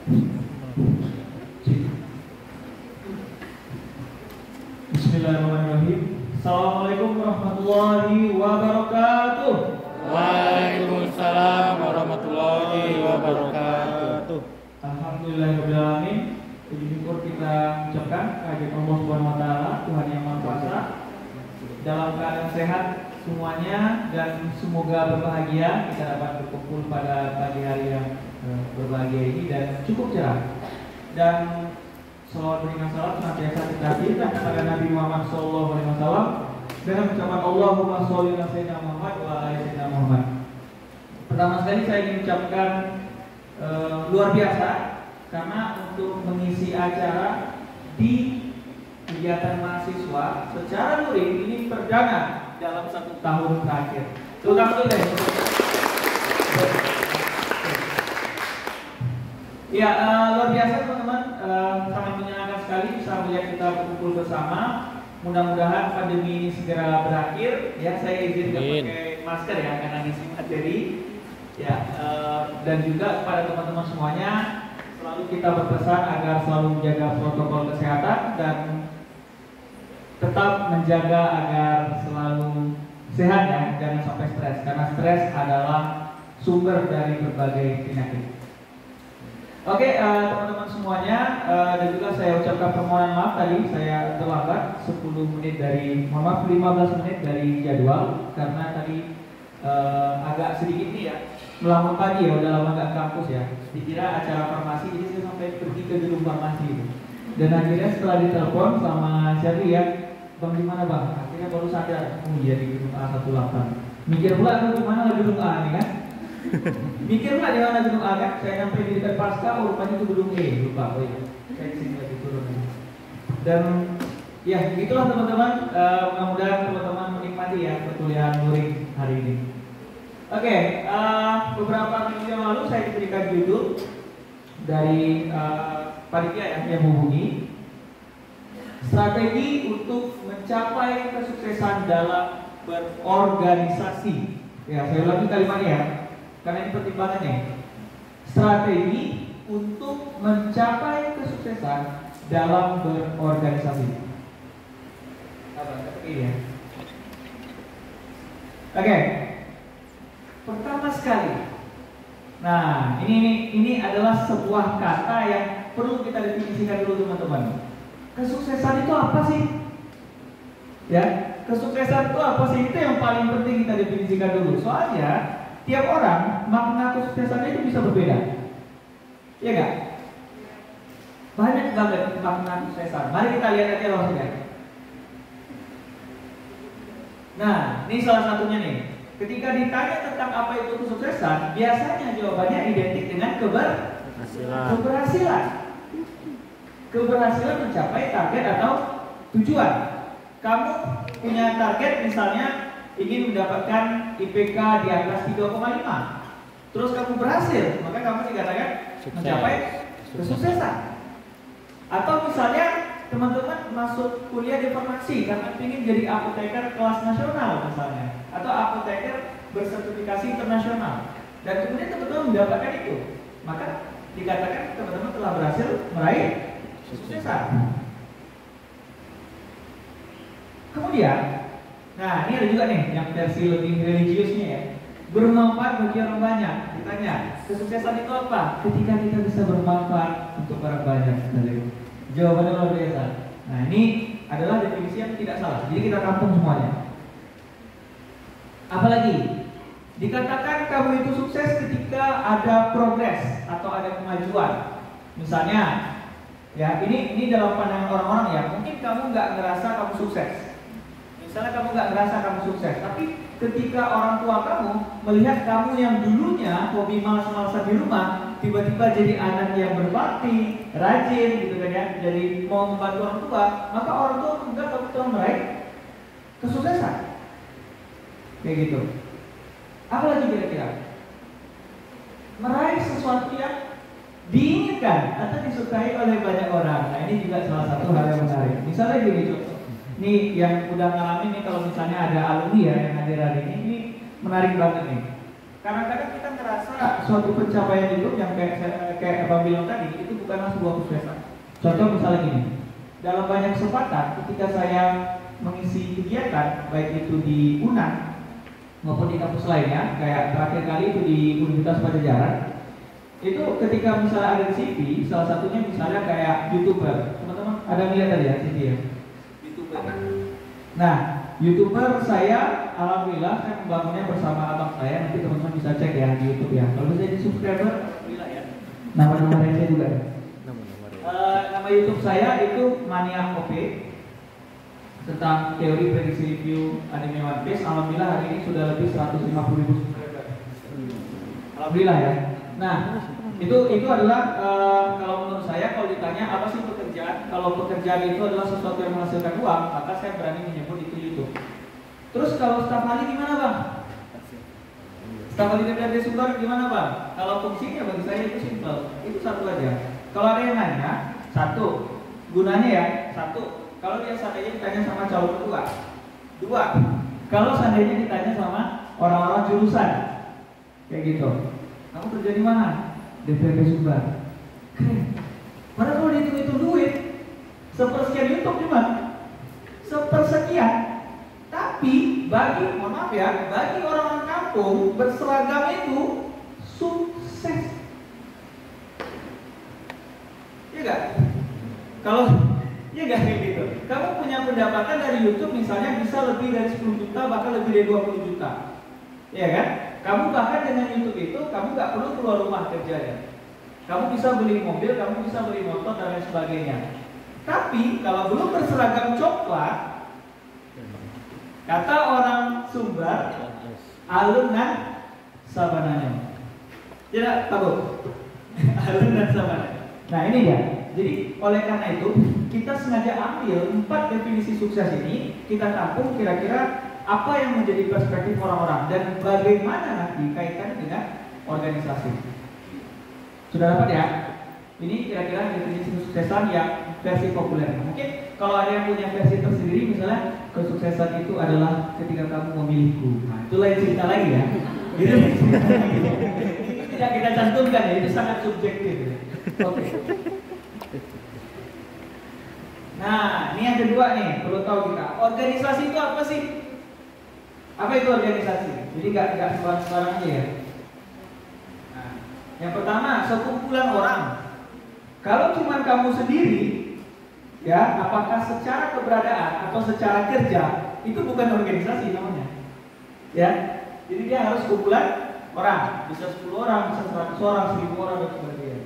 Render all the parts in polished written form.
Bismillahirrahmanirrahim. Assalamualaikum warahmatullahi wabarakatuh. Waalaikumsalam warahmatullahi wabarakatuh. Alhamdulillahirabbil alamin. Puji syukur kita ucapkan kehadirat Allah Subhanahu wa taala, Tuhan yang Maha Kuasa, dalam keadaan sehat semuanya dan semoga berbahagia kita dapat berkumpul pada pagi hari yang berbahagia ini dan cukup cerah. Dan salawat berikan salam senantiasa kita hadirkan kepada Nabi Muhammad SAW dengan ucapan Allahumma sholli ala sayyidina Muhammad wa ala sayyidina Muhammad. Pertama sekali saya ingin ucapkan luar biasa karena untuk mengisi acara di kegiatan mahasiswa secara luring ini perdana dalam 1 tahun terakhir. Terutama dulu deh. Ya, luar biasa teman-teman, sangat menyenangkan sekali bisa melihat kita berkumpul bersama. Mudah-mudahan pandemi ini segera berakhir. Ya, saya izin pakai masker ya karena ngisi materi. Ya, dan juga kepada teman-teman semuanya selalu kita berpesan agar selalu menjaga protokol kesehatan dan tetap menjaga agar selalu sehat ya, jangan sampai stres karena stres adalah sumber dari berbagai penyakit. Oke, teman-teman semuanya, dan juga saya ucapkan permohonan maaf tadi saya terlambat 10 menit dari, mohon maaf 15 menit dari jadwal karena tadi agak sedikit nih ya, melamun pagi ya, udah lama gak kampus ya. Dikira acara farmasi, jadi saya sampai pergi ke gedung farmasi itu. Dan akhirnya setelah ditelepon sama Syarli ya, Bang di mana Bang? Akhirnya baru sadar, oh iya di gedung A18. Mikir pula tuh di mana gedung A nih kan? Mikir pula di mana gedung A kan? Saya nyampe di dekat Pasca, oh rupanya itu gedung E, lupa. Oh iya, saya di sini lagi turun. Dan ya itulah teman-teman, mudah-mudahan teman-teman menikmati ya perkuliahan luring hari ini. Oke, beberapa minggu yang lalu saya diberikan judul dari panitia yang menghubungi strategi untuk mencapai kesuksesan dalam berorganisasi. Ya, saya ulangi kalimatnya ya, karena ini pertimbangannya. Strategi untuk mencapai kesuksesan dalam berorganisasi. Ini ya. Oke. Pertama sekali. Nah, ini adalah sebuah kata yang perlu kita definisikan dulu teman-teman. Kesuksesan itu apa sih? Ya, kesuksesan itu apa sih? Itu yang paling penting kita definisikan dulu. Soalnya tiap orang makna kesuksesannya itu bisa berbeda. Iya nggak? Banyak banget makna kesuksesan. Mari kita lihat aja langsung ya. Nah, ini salah satunya nih. Ketika ditanya tentang apa itu kesuksesan, biasanya jawabannya identik dengan keberhasilan. Keberhasilan mencapai target atau tujuan. Kamu punya target misalnya ingin mendapatkan IPK di atas 3,5. Terus kamu berhasil, maka kamu dikatakan mencapai kesuksesan. Atau misalnya teman-teman masuk kuliah di farmasi karena ingin jadi apoteker kelas nasional misalnya, atau apoteker bersertifikasi internasional, dan kemudian teman-teman mendapatkan itu, maka dikatakan teman-teman telah berhasil meraih kesuksesan. Kemudian, nah ini ada juga nih yang versi lebih religiusnya ya, bermanfaat bagi orang banyak. Ditanya, kesuksesan itu apa? Ketika kita bisa bermanfaat untuk orang banyak. Jawabannya luar biasa. Nah ini adalah definisi yang tidak salah. Jadi kita tampung semuanya. Apalagi dikatakan kamu itu sukses ketika ada progres atau ada kemajuan. Misalnya, ya ini dalam pandangan orang-orang ya. Mungkin kamu nggak ngerasa kamu sukses. Misalnya kamu nggak ngerasa kamu sukses, tapi ketika orang tua kamu melihat kamu yang dulunya hobi malas-malasan di rumah, tiba-tiba jadi anak yang berbakti, rajin gitu kan ya, jadi mau membantu orang tua, maka orang tua menganggap kamu telah meraih kesuksesan. Kayak gitu. Apalagi kira-kira? Meraih sesuatu yang diinginkan atau disukai oleh banyak orang. Nah ini juga salah satu hal yang menarik. Misalnya gini contoh. Ini yang udah ngalamin nih, kalau misalnya ada alumni ya yang hadir hari ini menarik banget nih. kadang-kadang kita ngerasa suatu pencapaian itu yang kayak Abang bilang tadi itu bukanlah sebuah kesuksesan. Contoh misalnya gini, dalam banyak kesempatan ketika saya mengisi kegiatan baik itu di UNAN maupun di kampus lainnya, kayak terakhir kali itu di Universitas Padjadjaran, itu ketika misalnya ada di CV, salah satunya misalnya kayak YouTuber. Teman-teman ada lihat tadi ya CV ya? YouTuber. Nah, YouTuber saya, alhamdulillah saya membangunnya bersama abang saya. Nanti teman-teman bisa cek ya di YouTube ya. Kalau bisa jadi subscriber, alhamdulillah ya. Nama saya juga ya. Nama YouTube saya itu Mania OP, tentang teori prediksi review anime One Piece. Alhamdulillah hari ini sudah lebih 150.000 subscriber. Alhamdulillah ya. Nah, itu adalah kalau menurut saya, kalau ditanya apa sih pekerjaan, kalau pekerjaan itu adalah sesuatu yang menghasilkan uang, maka saya berani menyebut itu YouTube. Terus kalau staf ahli gimana bang? Staf ahli DPRD Sumbar gimana bang? Kalau fungsinya bagi saya itu simple, itu satu aja. Kalau ada yang nanya, satu, gunanya ya, satu, kalau dia seandainya ditanya sama calon ketua. Dua, kalau seandainya ditanya sama orang-orang jurusan, kayak gitu. Kamu kerja di mana? DPRD Sumbar. Keren. Padahal kalau dihitung-hitung duit, sepersekian YouTube cuma, sepersekian. Tapi bagi, mohon maaf ya, bagi orang-orang kampung berseragam itu sukses. Iya gak? Kalau iya gak kayak gitu. Kamu punya pendapatan dari YouTube misalnya bisa lebih dari 10 juta, bahkan lebih dari 20 juta. Iya kan? Kamu bahkan dengan YouTube itu kamu gak perlu keluar rumah kerja ya. Kamu bisa beli mobil, kamu bisa beli motor dan lain sebagainya. Tapi kalau belum berseragam coklat, kata orang Sumbar, alun dan sabananya. Tidak takut. Alun dan sabananya. Nah ini dia. Jadi oleh karena itu kita sengaja ambil 4 definisi sukses ini, kita tampung kira-kira apa yang menjadi perspektif orang-orang dan bagaimana nanti kaitannya dengan organisasi. Sudah dapat ya? Ini kira-kira definisi kesuksesan yang versi populer. Mungkin kalau ada yang punya versi tersendiri, misalnya kesuksesan itu adalah ketika kamu memilihku. Nah, itu lain cerita lagi ya. Itu tidak kita cantumkan ya, itu sangat subjektif. Oke. Nah, ini yang kedua nih, perlu tahu kita. Organisasi itu apa sih? Apa itu organisasi? Jadi nggak sembarang aja ya. Nah, yang pertama, sekumpulan orang. Kalau cuma kamu sendiri, ya, apakah secara keberadaan atau secara kerja itu bukan organisasi namanya, ya. Jadi dia harus kumpulan orang, bisa 10 orang, bisa 100 orang, 1000 orang dan sebagainya.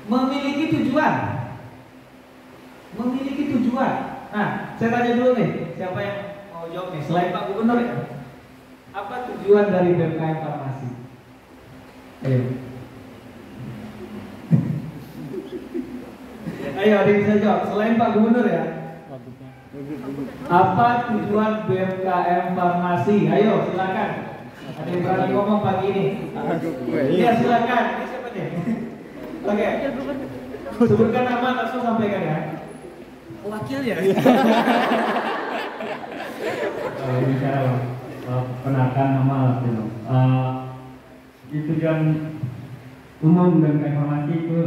Memiliki tujuan. Memiliki tujuan. Nah, saya tanya dulu nih, siapa yang mau jawab nih? Selain Pak Gubernur ya, apa tujuan dari BMKM Farmasi? Ayo. Ayo, ada yang bisa jawab. Selain Pak Gubernur ya. Apa tujuan BMKM Farmasi? Ayo, silakan. Ada yang berani ngomong pagi ini? Iya, silakan. Ini siapa nih? Oke. Sebutkan nama, langsung sampaikan ya. Wakil ya? Bicara penakan nama tujuan umum dan informasi itu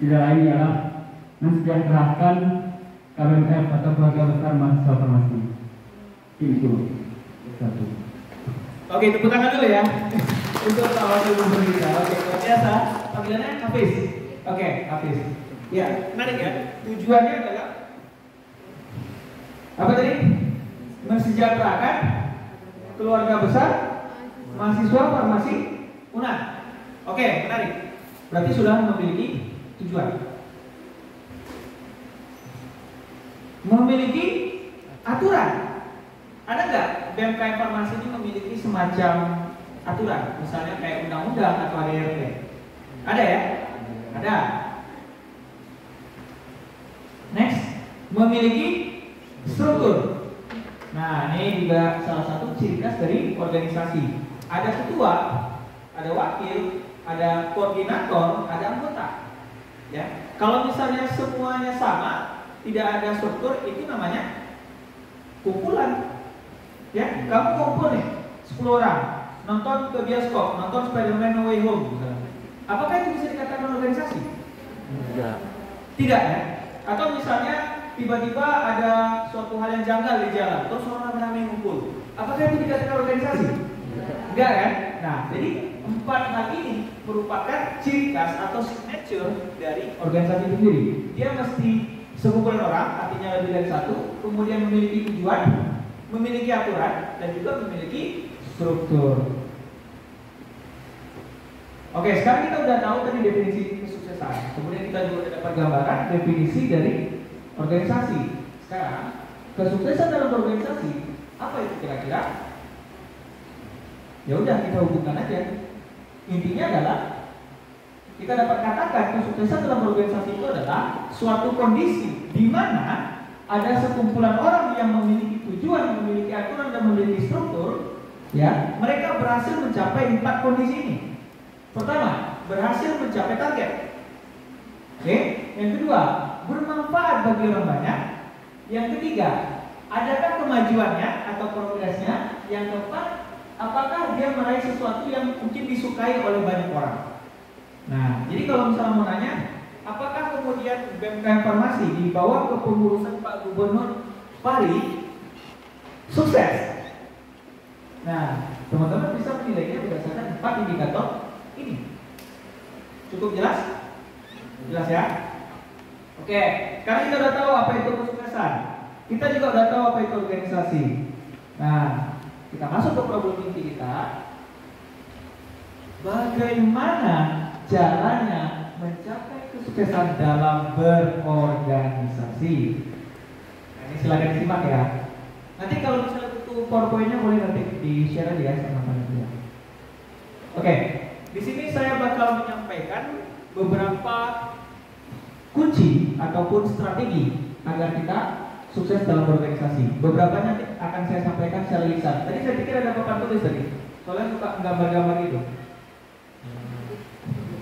tidak lain ialah mensejahterakan KBMF atau keluarga besar mahasiswa farmasi. Itu satu. Oke, tepuk tangan dulu ya untuk Pak Wakil Gubernur kita. Oke, luar biasa. Panggilannya Hafiz. Oke, Hafiz. Ya, menarik ya. Tujuannya adalah apa tadi? Mensejahterakan keluarga besar mahasiswa farmasi UNAN. Oke, menarik. Berarti sudah memiliki tujuan. Memiliki aturan. Ada nggak BMKM Farmasi ini memiliki semacam aturan? Misalnya kayak undang-undang atau ADRT. Ada ya? Ada. Next, memiliki struktur. Nah, ini juga salah satu ciri khas dari organisasi. Ada ketua, ada wakil, ada koordinator, ada anggota. Ya, kalau misalnya semuanya sama, tidak ada struktur, itu namanya kumpulan. Ya, kamu kumpul nih 10 orang, nonton ke bioskop, nonton Spider-Man No Way Home misalnya. Apakah itu bisa dikatakan organisasi? Tidak ya? Atau misalnya tiba-tiba ada suatu hal yang janggal di jalan, terus orang ramai ngumpul. Apakah itu dikatakan organisasi? Enggak kan? Nah, jadi 4 hal ini merupakan ciri khas atau signature dari organisasi itu sendiri. Dia mesti sekumpulan orang, artinya lebih dari satu, kemudian memiliki tujuan, memiliki aturan, dan juga memiliki struktur. Oke, sekarang kita udah tahu tadi definisi kesuksesan. Kemudian kita juga dapat gambaran definisi dari organisasi. Sekarang, kesuksesan dalam organisasi apa itu kira-kira? Ya udah kita hubungkan aja. Intinya adalah kita dapat katakan kesuksesan dalam organisasi itu adalah suatu kondisi di mana ada sekumpulan orang yang memiliki tujuan, memiliki aturan dan memiliki struktur, ya, mereka berhasil mencapai 4 kondisi ini. Pertama, berhasil mencapai target. Oke, yang kedua, bermanfaat bagi orang banyak. Yang ketiga, adakah kemajuannya atau progresnya? Yang keempat, apakah dia meraih sesuatu yang mungkin disukai oleh banyak orang? Nah, jadi kalau misalnya mau nanya, apakah kemudian BMKM Farmasi di bawah kepengurusan Pak Gubernur Pari sukses? Nah, teman-teman bisa menilainya berdasarkan 4 indikator ini. Cukup jelas? Jelas ya? Oke, sekarang kita udah tahu apa itu kesuksesan. Kita juga udah tahu apa itu organisasi. Nah, kita masuk ke problem inti kita. Bagaimana caranya mencapai kesuksesan dalam berorganisasi? Nah, ini silakan disimak ya. Nanti kalau misalnya butuh PowerPoint-nya boleh nanti di-share aja ya sama teman-teman. Oke, di sini saya bakal menyampaikan beberapa kunci ataupun strategi agar kita sukses dalam berorganisasi. Beberapa nanti akan saya sampaikan secara lisan. Tadi saya pikir ada papan tulis tadi, soalnya suka gambar-gambar gitu.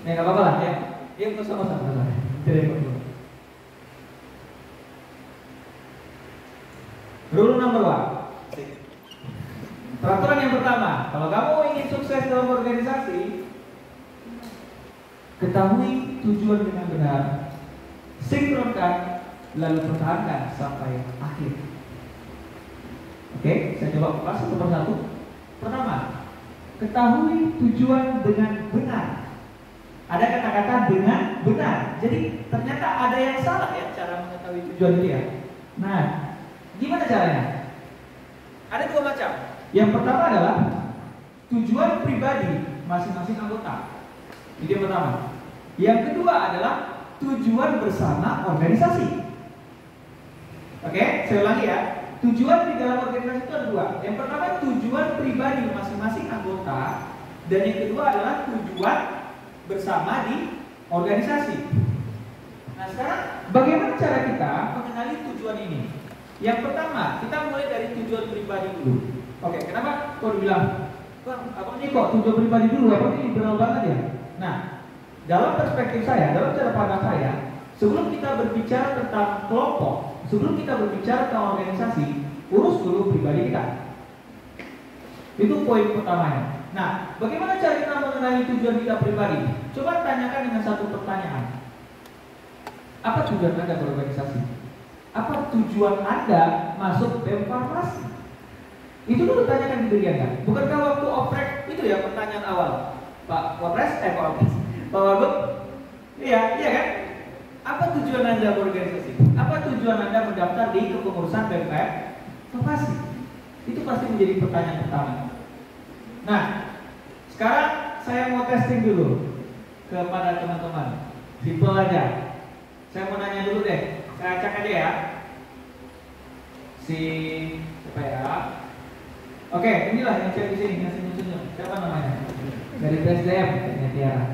Nggak apa-apa lah ya. Dia untuk sama-sama. Rule number 1. Peraturan yang pertama, kalau kamu ingin sukses dalam organisasi, ketahui tujuan dengan benar, sinkronkan, lalu pertahankan sampai akhir. Oke, saya coba kupas satu persatu. Pertama, ketahui tujuan dengan benar. Ada kata-kata dengan benar. Jadi ternyata ada yang salah ya cara mengetahui tujuan itu ya. Nah, gimana caranya? Ada 2 macam. Yang pertama adalah tujuan pribadi masing-masing anggota. Itu yang pertama. Yang kedua adalah tujuan bersama organisasi. Oke, saya ulangi ya. Tujuan di dalam organisasi itu ada 2. Yang pertama tujuan pribadi masing-masing anggota, dan yang kedua adalah tujuan bersama di organisasi. Nah, sekarang bagaimana cara kita mengenali tujuan ini? Yang pertama, kita mulai dari tujuan pribadi dulu. Oke, kenapa kau bilang, Bang, apa ini kok tujuan pribadi dulu? Apa ini liberal banget ya? Nah, dalam perspektif saya, dalam cara pandang saya, sebelum kita berbicara tentang kelompok, sebelum kita berbicara tentang organisasi, urus dulu pribadi kita. Itu poin pertamanya. Nah, bagaimana cara kita mengenali tujuan kita pribadi? Coba tanyakan dengan satu pertanyaan. Apa tujuan Anda berorganisasi? Apa tujuan Anda masuk BEM Farmasi? Itu dulu tanyakan ke diri Anda. Bukankah waktu oprek itu ya pertanyaan awal, Pak Wapres, Pak Wapres, Pak Wagub? Iya kan? Apa tujuan Anda berorganisasi? Apa tujuan Anda mendaftar di kepengurusan BEM Farmasi? Itu pasti menjadi pertanyaan pertama. Nah, sekarang saya mau testing dulu kepada teman-teman. Simpel aja. Saya mau nanya dulu deh. Saya acak aja ya. Siapa ya? Oke, inilah yang cek di sini, yang senyum-senyum. Siapa namanya? Dari PSDM, katanya Tiara.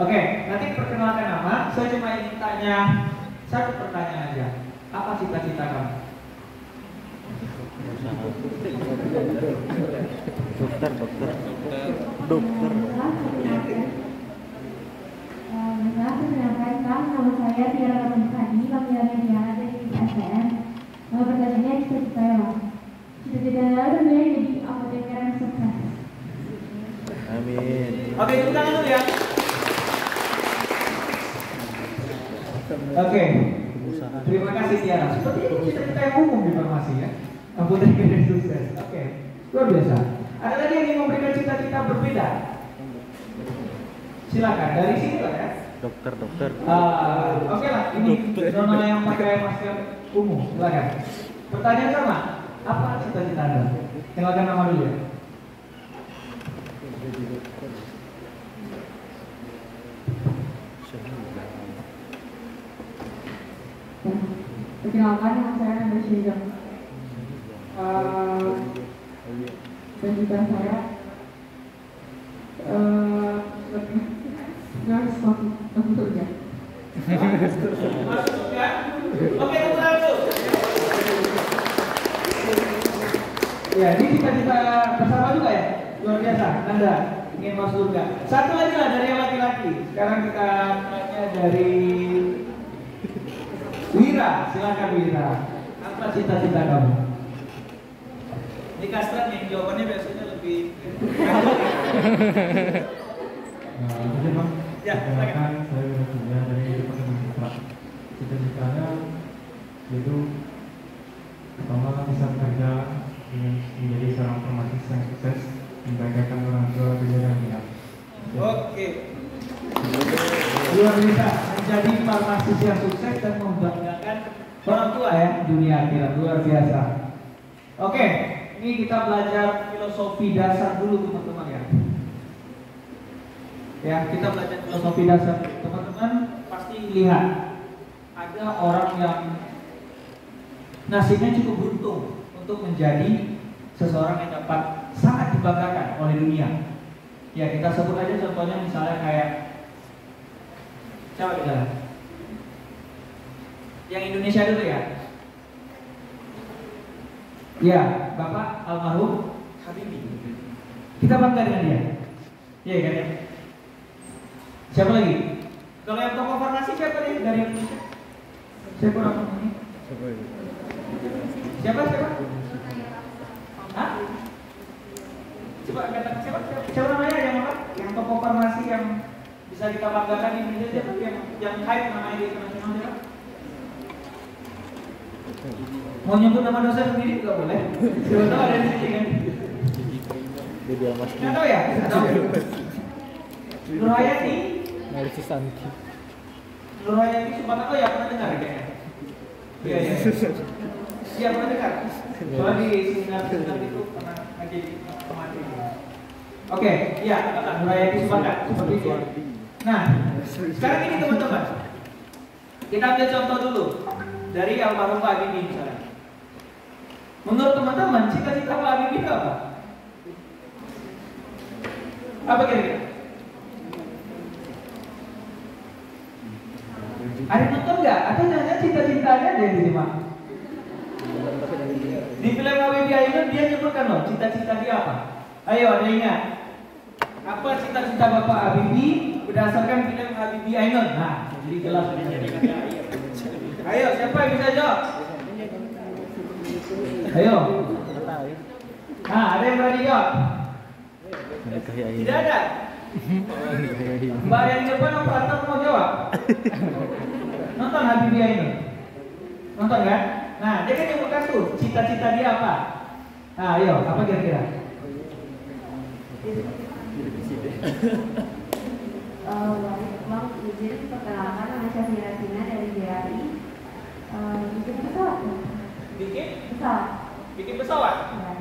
Oke, nanti perkenalkan nama. Saya cuma ingin tanya satu pertanyaan aja. Apa cita-cita kamu? Dokter. Menyampaikan nama saya Tiara Ramadhani, panggilannya Tiara dari STM. Pertanyaannya cita-cita saya, cita-cita saya sebenarnya jadi apoteker yang sukses. Amin. Oke, tepuk tangan dulu ya. Oke. Terima kasih Tiara. Seperti itu kita yang umum di farmasi ya. Apotek yang sukses. Oke. Luar biasa. Ada lagi yang ingin memberikan cita-cita berbeda? Silakan dari sini lah ya. Dokter. Oke lah, ini zona yang pakai masker umum. Silakan. Pertanyaan sama. Apa cita-cita Anda? Silakan nama dulu ya. Perkenalkan, nama saya Nanda Syedam. Dan juga saya nurse masuk ya. Masuk ya. Oke, tepuk tangan dulu. Ya, ini cita-cita bersama juga ya. Luar biasa, Nanda ingin masuk surga. Satu lagi lah dari yang laki-laki. Sekarang kita tanya dari Wira, silakan Wira. Apa cita-cita kamu? Ini kastrat nih, jawabannya biasanya lebih. Jadi Bang, Ya, silakan. saya bekerja dari Departemen Citra. Cita-citanya yaitu pertama bisa bekerja dengan menjadi seorang farmasis yang sukses, membahagiakan orang tua dan anak. Oke. Luar biasa, menjadi farmasis yang sukses dan membanggakan orang tua ya dunia akhirat. Luar biasa. Oke, ini kita belajar filosofi dasar dulu teman-teman ya. Ya, kita belajar filosofi dasar. Teman-teman pasti lihat ada orang yang nasibnya cukup beruntung untuk menjadi seseorang yang dapat sangat dibanggakan oleh dunia. Ya, kita sebut aja contohnya misalnya kayak siapa kita? Yang Indonesia dulu ya. Ya, Bapak almarhum Habibie. Kita bangga dengan dia. Iya kan ya? Siapa lagi? Kalau yang tokoh farmasi siapa nih dari Indonesia? Siapa orang ini? Siapa? Hah? Coba kata siapa namanya yang apa? Yang tokoh farmasi yang bisa kita banggakan di Indonesia siapa? Yang hype namanya di internasional siapa? Mau nyebut nama dosen sendiri nggak boleh. Siapa tahu ada di sini kan? Nggak tahu ya? Nggak tahu. Nurhayati. Nurhayati Subhanallah ya pernah dengar kayaknya. Iya. Iya pernah dengar. Soalnya di seminar itu pernah ngaji kemati. Oke, iya, Nurhayati Subhanallah seperti itu. Nah, sekarang ini teman-teman, kita ambil contoh dulu dari almarhum Pak Habibie misalnya. Menurut teman-teman, cita-cita Pak Habibie itu apa? Apa kira-kira? Ada nonton nggak? Atau jangan cita-citanya ada yang disimak? Di film Habibie Ainun dia nyebutkan loh cita-cita dia apa? Ayo ada ingat? Apa cita-cita Bapak Habibie berdasarkan film Habibie Ainun? Nah, jadi jelas. Ayo, siapa yang bisa jawab? Ayo. Nah, ada yang berani jawab? Tidak ada. Mbak yang di depan operator mau jawab? Nonton Habibie Ainun? Nonton kan? Nah, dia kan nyebutkan tuh cita-cita dia apa? Nah, ayo, apa kira-kira? Bang, izin perkenalkan nama saya Virasina dari JRI. Bikin pesawat. Bikin? Pesawat. Bikin pesawat? Ya.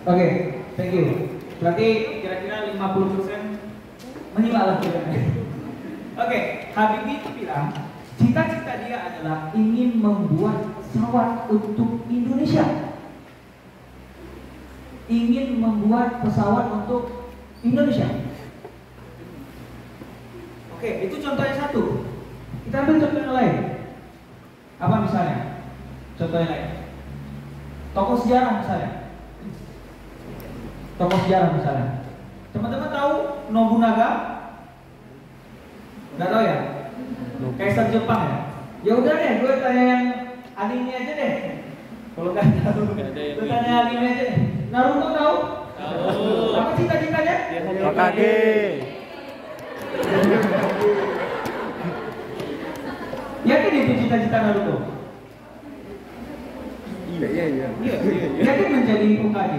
Oke, thank you. Berarti kira-kira 50% menyimak lah kira-kira. Oke, Habibie itu bilang cita-cita dia adalah ingin membuat pesawat untuk Indonesia. Ingin membuat pesawat untuk Indonesia. Oke, itu contoh yang satu. Kita ambil contoh yang lain. Apa misalnya? Contoh yang lain. Tokoh sejarah misalnya. Tokoh sejarah misalnya. Teman-teman tahu Nobunaga? Nggak tahu ya? Kaisar Jepang ya? Ya udah deh, gue tanya yang anime aja deh. Kalau nggak tahu, gue tanya anime aja deh. Naruto tahu? Tahu. Apa cita OKG. Yakin itu cita-cita Naruto? Iya. Yakin menjadi UKG?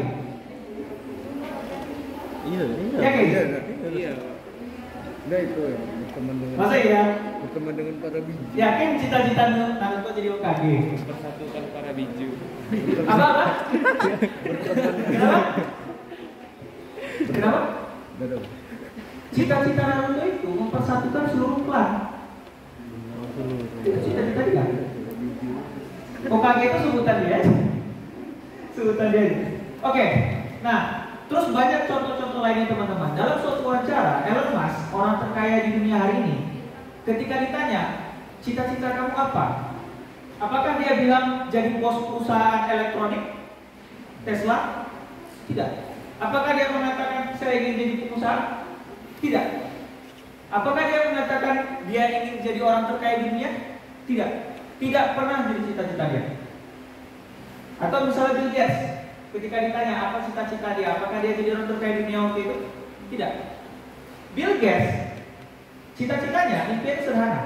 Iya. Yakin? Iya. Nah itu ya, berteman dengan. Masa iya? Berteman dengan para biju. Yakin cita-cita Naruto jadi UKG? Persatukan para biju. Apa? Kenapa? Betul. Cita-cita Naruto itu mempersatukan seluruh klan. Itu cita-cita dia. UKG itu sebutan dia. Sebutan dia. Oke. Nah, terus banyak contoh-contoh lainnya teman-teman. Dalam suatu wawancara, Elon Musk, orang terkaya di dunia hari ini, ketika ditanya, cita-cita kamu apa? Apakah dia bilang jadi bos perusahaan elektronik Tesla? Tidak. Apakah dia mengatakan saya ingin jadi pengusaha? Tidak. Apakah dia mengatakan dia ingin jadi orang terkaya di dunia? Tidak. Tidak pernah jadi cita-cita dia. Atau misalnya Bill Gates, ketika ditanya apa cita-cita dia, apakah dia jadi orang terkaya di dunia waktu itu? Tidak. Bill Gates, cita-citanya impiannya sederhana.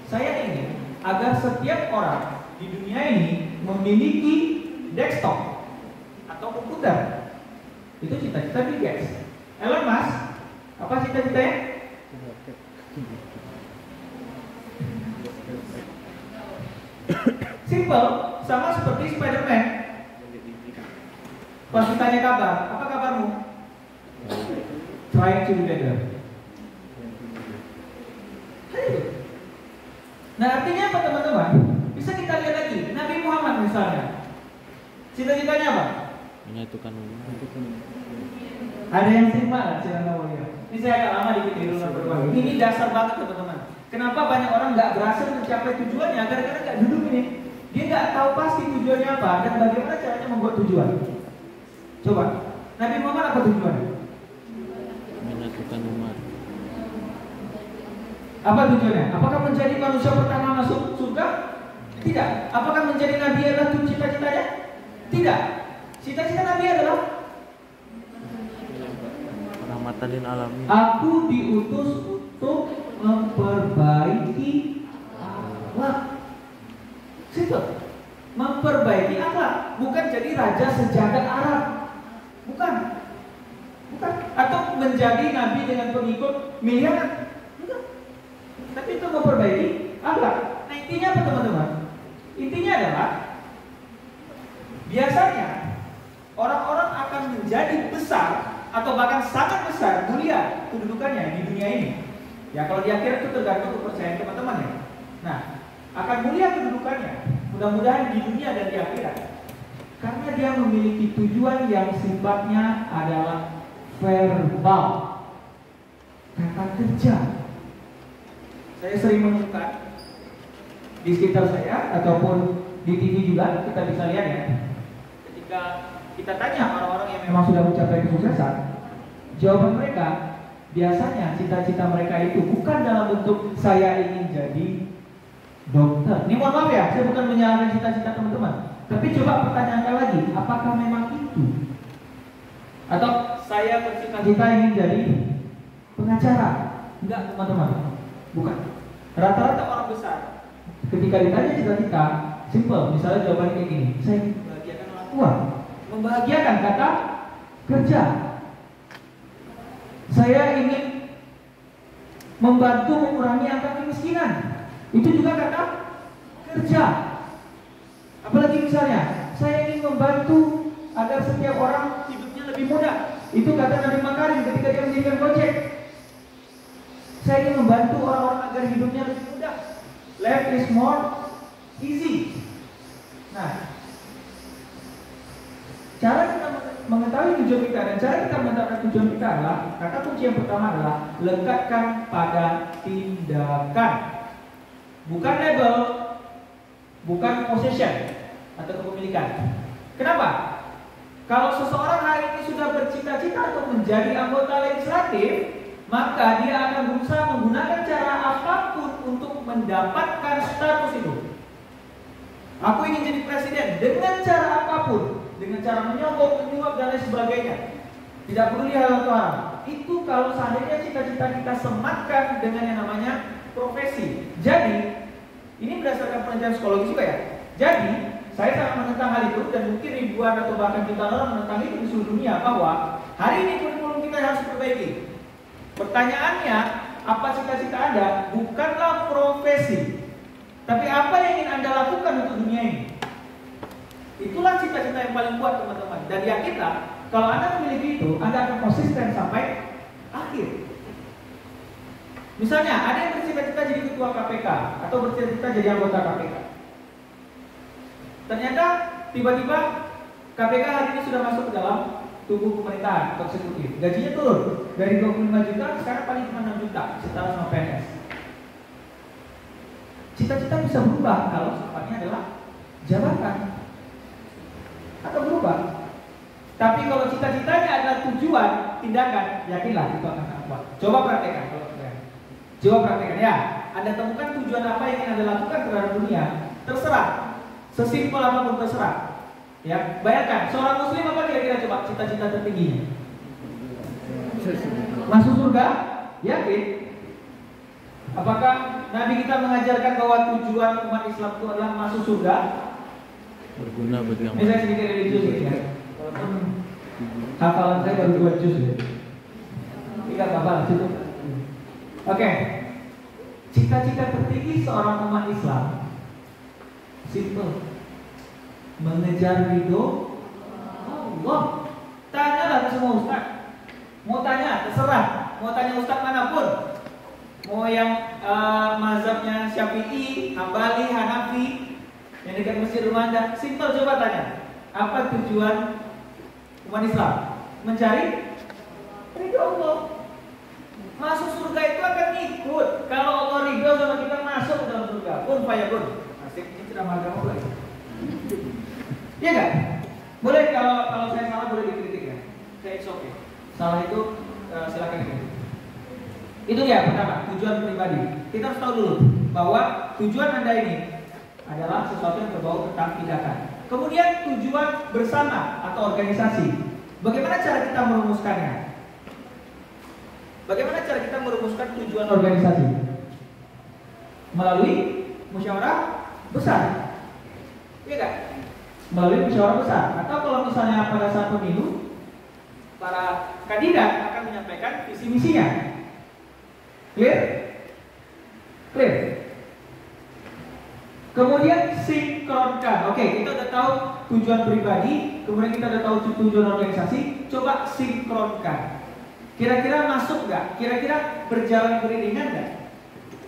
Saya ingin agar setiap orang di dunia ini memiliki desktop atau komputer. Itu cita-cita Bill Gates. Elon Musk, apa cita-citanya? Simple, sama seperti Spider-Man. Pas ditanya kabar, apa kabarmu? Trying to do better. Nah artinya apa teman-teman? Bisa kita lihat lagi, Nabi Muhammad misalnya, cita-citanya apa? Menyatukan umat. Ada yang simak nggak cerita mulia? Ini saya agak lama dikit di rumah berbagi. Ini dasar banget teman-teman. Kenapa banyak orang nggak berhasil mencapai tujuannya? Gara-gara nggak duduk ini. Dia nggak tahu pasti tujuannya apa dan bagaimana caranya membuat tujuan. Coba, Nabi Muhammad apa tujuannya? Menyatukan umat. Apa tujuannya? Apakah menjadi manusia pertama masuk surga? Tidak. Apakah menjadi nabi adalah cita-citanya? Tidak. Cita-cita nabi adalah Rahmatan lil alamin. aku diutus untuk memperbaiki akhlak. Simple. Memperbaiki akhlak, bukan jadi raja sejagat Arab. Bukan. Atau menjadi nabi dengan pengikut miliaran. Bukan. Tapi itu memperbaiki akhlak. Nah intinya apa teman-teman? Intinya adalah biasanya orang-orang akan menjadi besar atau bahkan sangat besar, mulia kedudukannya di dunia ini. Ya kalau di akhirat itu tergantung kepercayaan teman-teman ya. Nah, akan mulia kedudukannya, mudah-mudahan di dunia dan di akhirat, karena dia memiliki tujuan yang sifatnya adalah verbal, kata kerja. Saya sering menemukan di sekitar saya ataupun di TV juga kita bisa lihat ya. Ketika kita tanya orang-orang yang memang sudah mencapai kesuksesan, jawaban mereka biasanya cita-cita mereka itu bukan dalam bentuk saya ingin jadi dokter. Ini mohon maaf ya, saya bukan menyalahkan cita-cita teman-teman. Tapi coba pertanyakan lagi, apakah memang itu? Atau saya bercita-cita ingin jadi pengacara? Enggak teman-teman, bukan. Rata-rata orang besar ketika ditanya cita-cita, simple, misalnya jawabannya kayak gini, saya ingin membahagiakan orang tua. Membahagiakan kata kerja. Saya ingin membantu mengurangi angka kemiskinan. Itu juga kata kerja. Apalagi misalnya, saya ingin membantu agar setiap orang hidupnya lebih mudah. Itu kata Nabi Makarim ketika dia mendirikan Gojek. Saya ingin membantu orang-orang agar hidupnya lebih mudah. Life is more easy. Nah, cara kita mengetahui tujuan kita dan cara kita menetapkan tujuan kita adalah, kata kunci yang pertama adalah lekatkan pada tindakan, bukan label, bukan possession atau kepemilikan. Kenapa? Kalau seseorang hari ini sudah bercita-cita untuk menjadi anggota legislatif, maka dia akan berusaha menggunakan cara apapun untuk mendapatkan status itu. Aku ingin jadi presiden dengan cara apapun, dengan cara menyogok, menyuap dan lain sebagainya. Tidak peduli halal atau haram. Itu kalau seandainya cita-cita kita sematkan dengan yang namanya profesi. Jadi, ini berdasarkan penelitian psikologi juga ya. Jadi, saya sangat menentang hal itu dan mungkin ribuan atau bahkan jutaan orang menentang itu di seluruh dunia bahwa hari ini kurikulum kita harus diperbaiki. Pertanyaannya, apa cita-cita Anda? Bukanlah profesi, tapi apa yang ingin Anda lakukan untuk dunia ini. Itulah cita-cita yang paling kuat teman-teman. Dan yakinlah, kalau Anda memiliki itu, Anda akan konsisten sampai akhir. Misalnya, ada yang bercita-cita jadi ketua KPK atau bercita-cita jadi anggota KPK. Ternyata tiba-tiba KPK hari ini sudah masuk ke dalam tubuh pemerintahan atau eksekutif. Gajinya turun dari 25 juta sekarang paling cuma 6 juta setara sama PNS. Cita-cita bisa berubah kalau sifatnya adalah jabatan atau berubah. Tapi kalau cita-citanya adalah tujuan, tindakan, yakinlah itu akan sangat kuat. Coba praktekkan kalau kalian. Coba praktekkan ya. Anda temukan tujuan apa yang ingin Anda lakukan terhadap dunia, terserah. Sesimpel apapun terserah. Ya, bayangkan seorang muslim apa kira-kira coba cita-cita tertingginya? Masuk surga? Yakin? Apakah Nabi kita mengajarkan bahwa tujuan umat Islam itu adalah masuk surga? Berguna bagi yang Ini saya sedikit religius ya. Walaupun hafalan saya baru 2 juz ya. Tidak hafal situ. Oke. Cita-cita tertinggi seorang umat Islam simple. Mengejar ridho Allah. Tanyalah ke semua ustaz. Mau tanya, terserah. Mau tanya ustaz manapun. Mau yang mazhabnya Syafi'i, Hambali, Hanafi, yang dekat masjid rumah Anda, simple coba tanya. Apa tujuan umat Islam? Mencari ridho Allah. Masuk surga itu akan ikut. Kalau Allah ridho sama kita masuk ke dalam surga. Kun fayakun. Asik, ini ceramah agama lagi. Iya kan? Boleh kalau saya salah boleh dikritik ya. Saya okay. Salah itu silakan dikritik. Itu dia pertama, tujuan pribadi. Kita harus tahu dulu bahwa tujuan Anda ini adalah sesuatu yang berbau tentang tindakan. Kemudian tujuan bersama atau organisasi. Bagaimana cara kita merumuskannya? Bagaimana cara kita merumuskan tujuan organisasi? Melalui musyawarah besar. Iya kan? Melalui musyawarah besar. Atau kalau misalnya pada saat pemilu, para kandidat akan menyampaikan visi misinya. Clear? Clear. Kemudian sinkronkan. Oke, kita udah tahu tujuan pribadi, kemudian kita udah tahu tujuan organisasi. Coba sinkronkan. Kira-kira masuk nggak? Kira-kira berjalan beriringan nggak?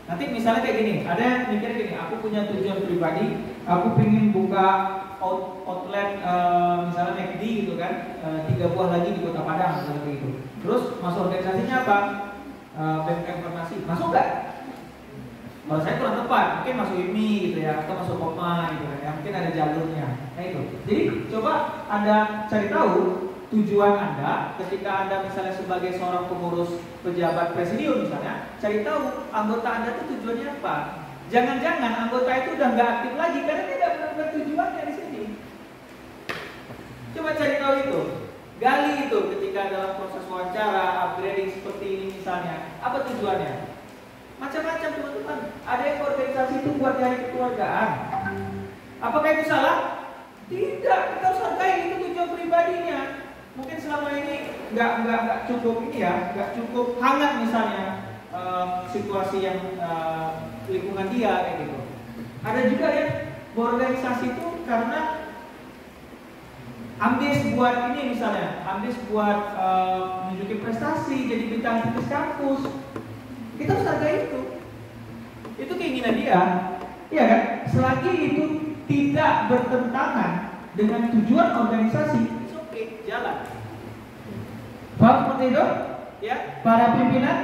Nanti misalnya kayak gini, ada yang mikir gini, aku punya tujuan pribadi, aku pengen buka outlet misalnya McD gitu kan, 3 buah lagi di Kota Padang misalnya gitu. Terus masuk organisasinya apa? BMK Informasi, masuk nggak? Kalau saya kurang tepat, mungkin masuk IMI gitu ya, atau masuk KOMA gitu ya, mungkin ada jalurnya, kayak itu. Jadi coba Anda cari tahu tujuan Anda ketika Anda misalnya sebagai seorang pengurus pejabat presidium misalnya, cari tahu anggota Anda itu tujuannya apa. Jangan-jangan anggota itu udah nggak aktif lagi karena dia tidak benar-benar tujuannya di sini. Coba cari tahu itu, gali itu ketika dalam proses wawancara, upgrading seperti ini misalnya, apa tujuannya? Macam-macam teman-teman. Ada yang organisasi itu buat nyari kekeluargaan. Apakah itu salah? Tidak, kita harus hargai itu tujuan pribadinya. Mungkin selama ini nggak cukup ini ya, nggak cukup hangat misalnya situasi yang lingkungan dia kayak gitu. Ada juga yang berorganisasi itu karena ambis buat ini misalnya, ambis buat menunjukin prestasi, jadi bintang artis kampus. Kita harus hargai itu. Itu keinginan dia, iya kan? Selagi itu tidak bertentangan dengan tujuan organisasi, oke, jalan. Paham seperti itu? Ya, para pimpinan,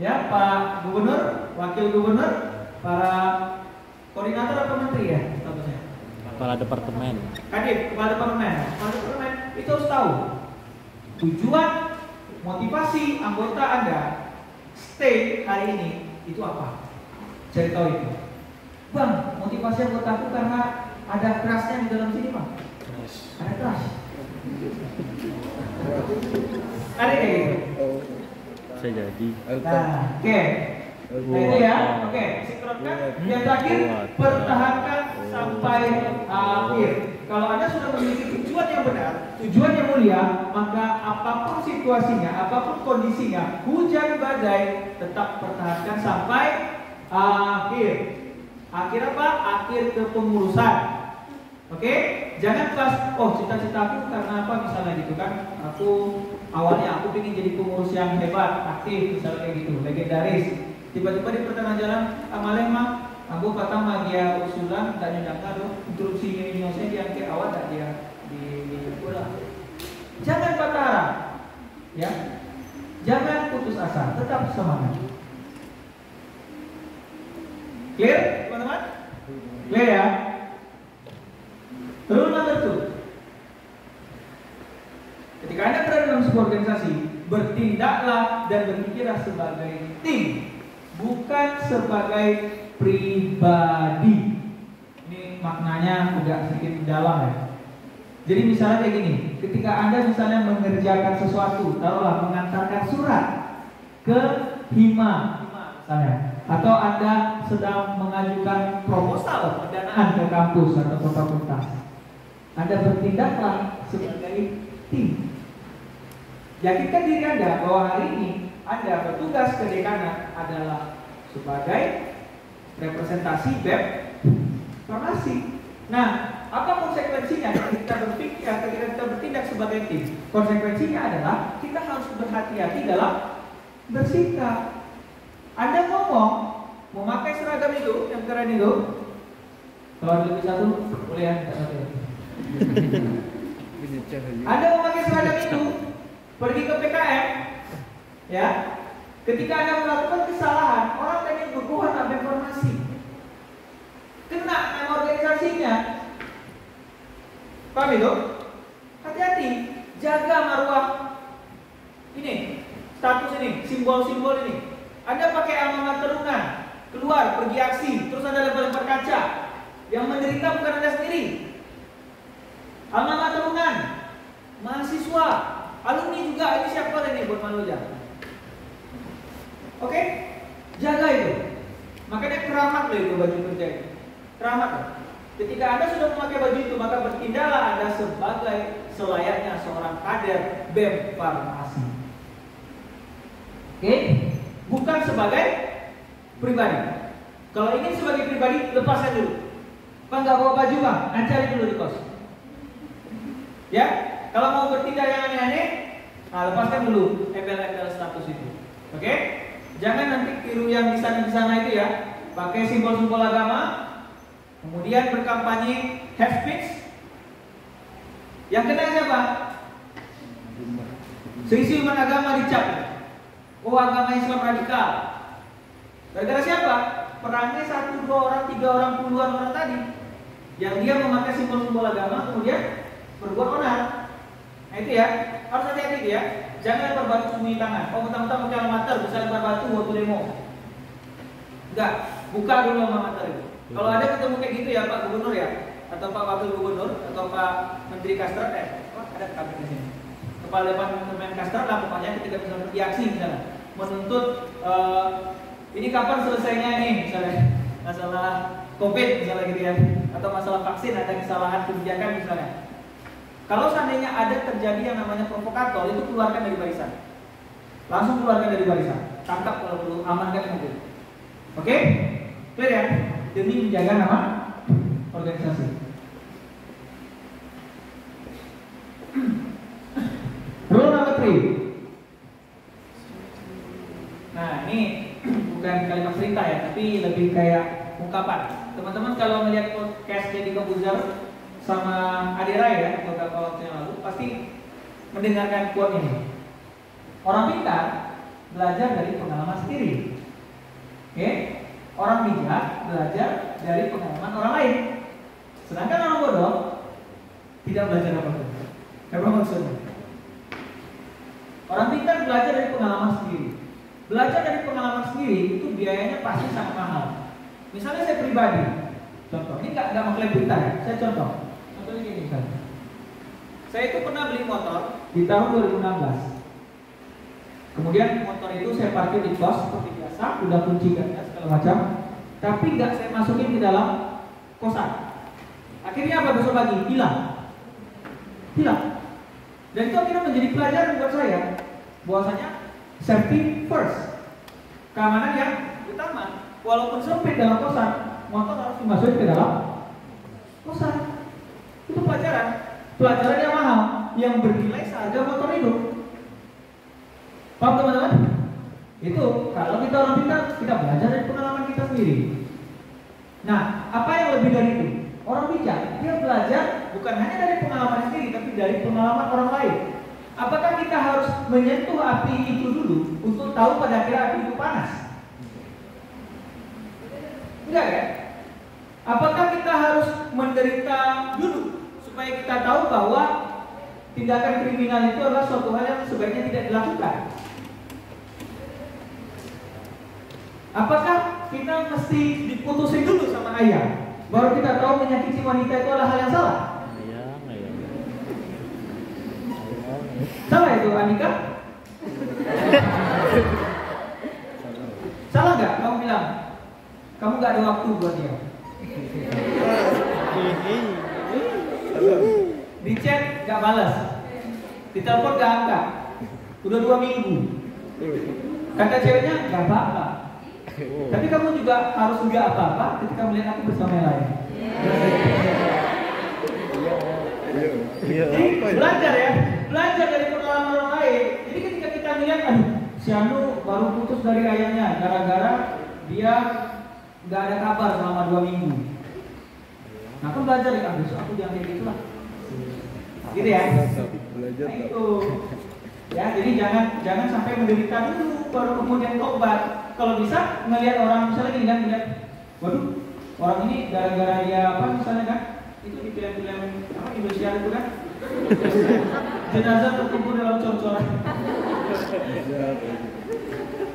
ya, Pak Gubernur, Wakil Gubernur, para koordinator atau menteri ya, statusnya. Kepala departemen. Kadif, kepala departemen. Kepala departemen itu harus tahu tujuan, motivasi anggota Anda stay hari ini itu apa? Cari tahu itu. Bang, motivasi anggota aku karena ada kerasnya di dalam sini, Bang. Ada keras. Ada kayak gitu. Oh. Bisa jadi. Nah, oke. Nah itu ya, oke. Sinkronkan. Yang terakhir, pertahankan sampai akhir. Kalau Anda sudah memiliki tujuan yang benar, tujuan yang mulia, maka apapun situasinya, apapun kondisinya, hujan badai, tetap pertahankan sampai akhir. Akhir apa? Akhir kepengurusan. Oke? Jangan pas, oh cita-cita aku karena apa misalnya gitu kan? Awalnya aku ingin jadi pengurus yang hebat, aktif, misalnya kayak gitu, legendaris. Tiba-tiba di pertengahan jalan, amalnya mah, aku kata magia usulan, tak nyadangkan loh, instruksinya ini yang ke awal tak dia di pulang. Jangan patah arah, ya. Jangan putus asa, tetap semangat. Clear, teman-teman? Clear ya? Rule number 2. Ketika Anda berada dalam sebuah organisasi, bertindaklah dan berpikirlah sebagai tim, bukan sebagai pribadi. Ini maknanya agak sedikit dalam ya. Jadi misalnya kayak gini, ketika Anda misalnya mengerjakan sesuatu, taruhlah mengantarkan surat ke Hima misalnya, atau Anda sedang mengajukan proposal pendanaan ke kampus atau ke fakultas, Anda bertindaklah sebagai tim. Yakinkan diri Anda bahwa hari ini Anda bertugas ke dekanan adalah sebagai representasi BEM farmasi. Nah, apa konsekuensinya ketika kita bertindak sebagai tim? Konsekuensinya adalah kita harus berhati-hati dalam bersikap. Anda ngomong memakai seragam itu yang keren itu, kalau ada lebih satu boleh ya, Anda memakai seragam itu pergi ke PKM, ya. Ketika Anda melakukan kesalahan, orang pengen berbuat tanpa informasi, kena nama organisasinya. Paham itu? Hati-hati, jaga marwah ini, status ini, simbol-simbol ini. Anda pakai alma mater keluar pergi aksi, terus Anda lempar kaca. Yang menderita bukan Anda sendiri. Alma mater mahasiswa, alumni juga, ini siapa ini buat Manoja. Oke? Jaga itu. Makanya keramat loh itu baju kerja itu. Keramat loh. Ketika Anda sudah memakai baju itu, maka bertindaklah Anda sebagai selayaknya seorang kader BEM farmasi. Oke? Bukan sebagai pribadi. Kalau ingin sebagai pribadi, lepaskan dulu. Bang nggak bawa baju bang, cari dulu di kos. Ya, kalau mau bertindak yang aneh-aneh, nah lepaskan dulu embel-embel status itu. Oke? Jangan nanti tiru yang di sana itu ya. Pakai simbol-simbol agama, kemudian berkampanye hate speech. Yang kena siapa? Seisi umat agama dicap. Oh, agama Islam radikal. Gara-gara siapa? Perangnya 1, 2 orang, 3 orang, puluhan orang tadi, yang dia memakai simbol-simbol agama kemudian berbuat onar. Nah itu ya, harus hati-hati ya. Jangan lempar batu sembunyi tangan. Oh, mentang-mentang pakai almater bisa lempar batu waktu demo. Enggak, buka dulu almater itu. Kalau ada ketemu kayak gitu ya Pak Gubernur ya, atau Pak Wakil Gubernur, atau Pak Menteri Kastrat, ada kami di sini. Kepala Departemen Kastrat lah pokoknya ketika bisa pergi aksi misalnya, menuntut ini kapan selesainya ini misalnya masalah COVID misalnya gitu ya, atau masalah vaksin ada kesalahan kebijakan misalnya. Kalau seandainya ada terjadi yang namanya provokator, itu keluarkan dari barisan. Langsung keluarkan dari barisan. Tangkap kalau perlu, amankan mobil. Oke? Clear ya? Demi menjaga nama organisasi. Rule number 3. Nah, ini bukan kalimat cerita ya, tapi lebih kayak ungkapan. Teman-teman kalau melihat podcast Deddy Corbuzier sama Adira ya beberapa waktu yang lalu pasti mendengarkan quote ini. Orang pintar belajar dari pengalaman sendiri. Oke? Orang bijak belajar dari pengalaman orang lain. Sedangkan orang bodoh tidak belajar apapun. Apa maksudnya? Orang pintar belajar dari pengalaman sendiri. Belajar dari pengalaman sendiri itu biayanya pasti sangat mahal. Misalnya saya pribadi, contoh, ini nggak mengklaim berita ya, saya contoh. Contohnya gini misalnya. Saya itu pernah beli motor di tahun 2016. Kemudian motor itu saya parkir di kos seperti biasa, udah kunci ganda segala macam, tapi nggak saya masukin ke dalam kosan. Akhirnya apa, besok pagi hilang. Dan itu akhirnya menjadi pelajaran buat saya, bahwasanya safety first, keamanan yang utama. Walaupun sempit dalam kosan, motor harus dimasukin ke dalam kosan. Itu pelajaran yang mahal, yang bernilai seharga motor itu. Paham teman-teman? Itu kalau kita orang pintar, kita belajar dari pengalaman kita sendiri. Nah, apa yang lebih dari itu? Orang bijak, dia belajar bukan hanya dari pengalaman sendiri, tapi dari pengalaman orang lain. Apakah kita harus menyentuh api itu dulu untuk tahu pada akhirnya api itu panas? Enggak kan? Apakah kita harus menderita dulu supaya kita tahu bahwa tindakan kriminal itu adalah suatu hal yang sebaiknya tidak dilakukan? Apakah kita mesti diputusin dulu sama ayah baru kita tahu menyakiti wanita itu adalah hal yang salah? Salah itu, Anika? Salah nggak? Kamu bilang kamu nggak ada waktu buat dia. Di chat nggak balas, di telepon nggak angkat, udah 2 minggu. Kata ceweknya nggak apa-apa. Tapi kamu juga harus nggak apa-apa ketika melihat aku bersama yang lain. Jadi belajar ya, belajar dari pengalaman orang lain. Jadi ketika kita melihat, aduh, si Anu baru putus dari ayahnya gara-gara dia nggak ada kabar selama 2 minggu. Nah, aku belajar ya, besok aku jangan kayak gitu lah. Gitu ya. Belajar. Nah, itu. Ya, jadi jangan sampai menderita dulu baru kemudian tobat. Kalau bisa ngelihat orang misalnya gini kan, ngelihat, waduh, orang ini gara-gara dia apa misalnya kan, itu di film-film apa Indonesia itu kan, jenazah terkubur dalam cor-coran.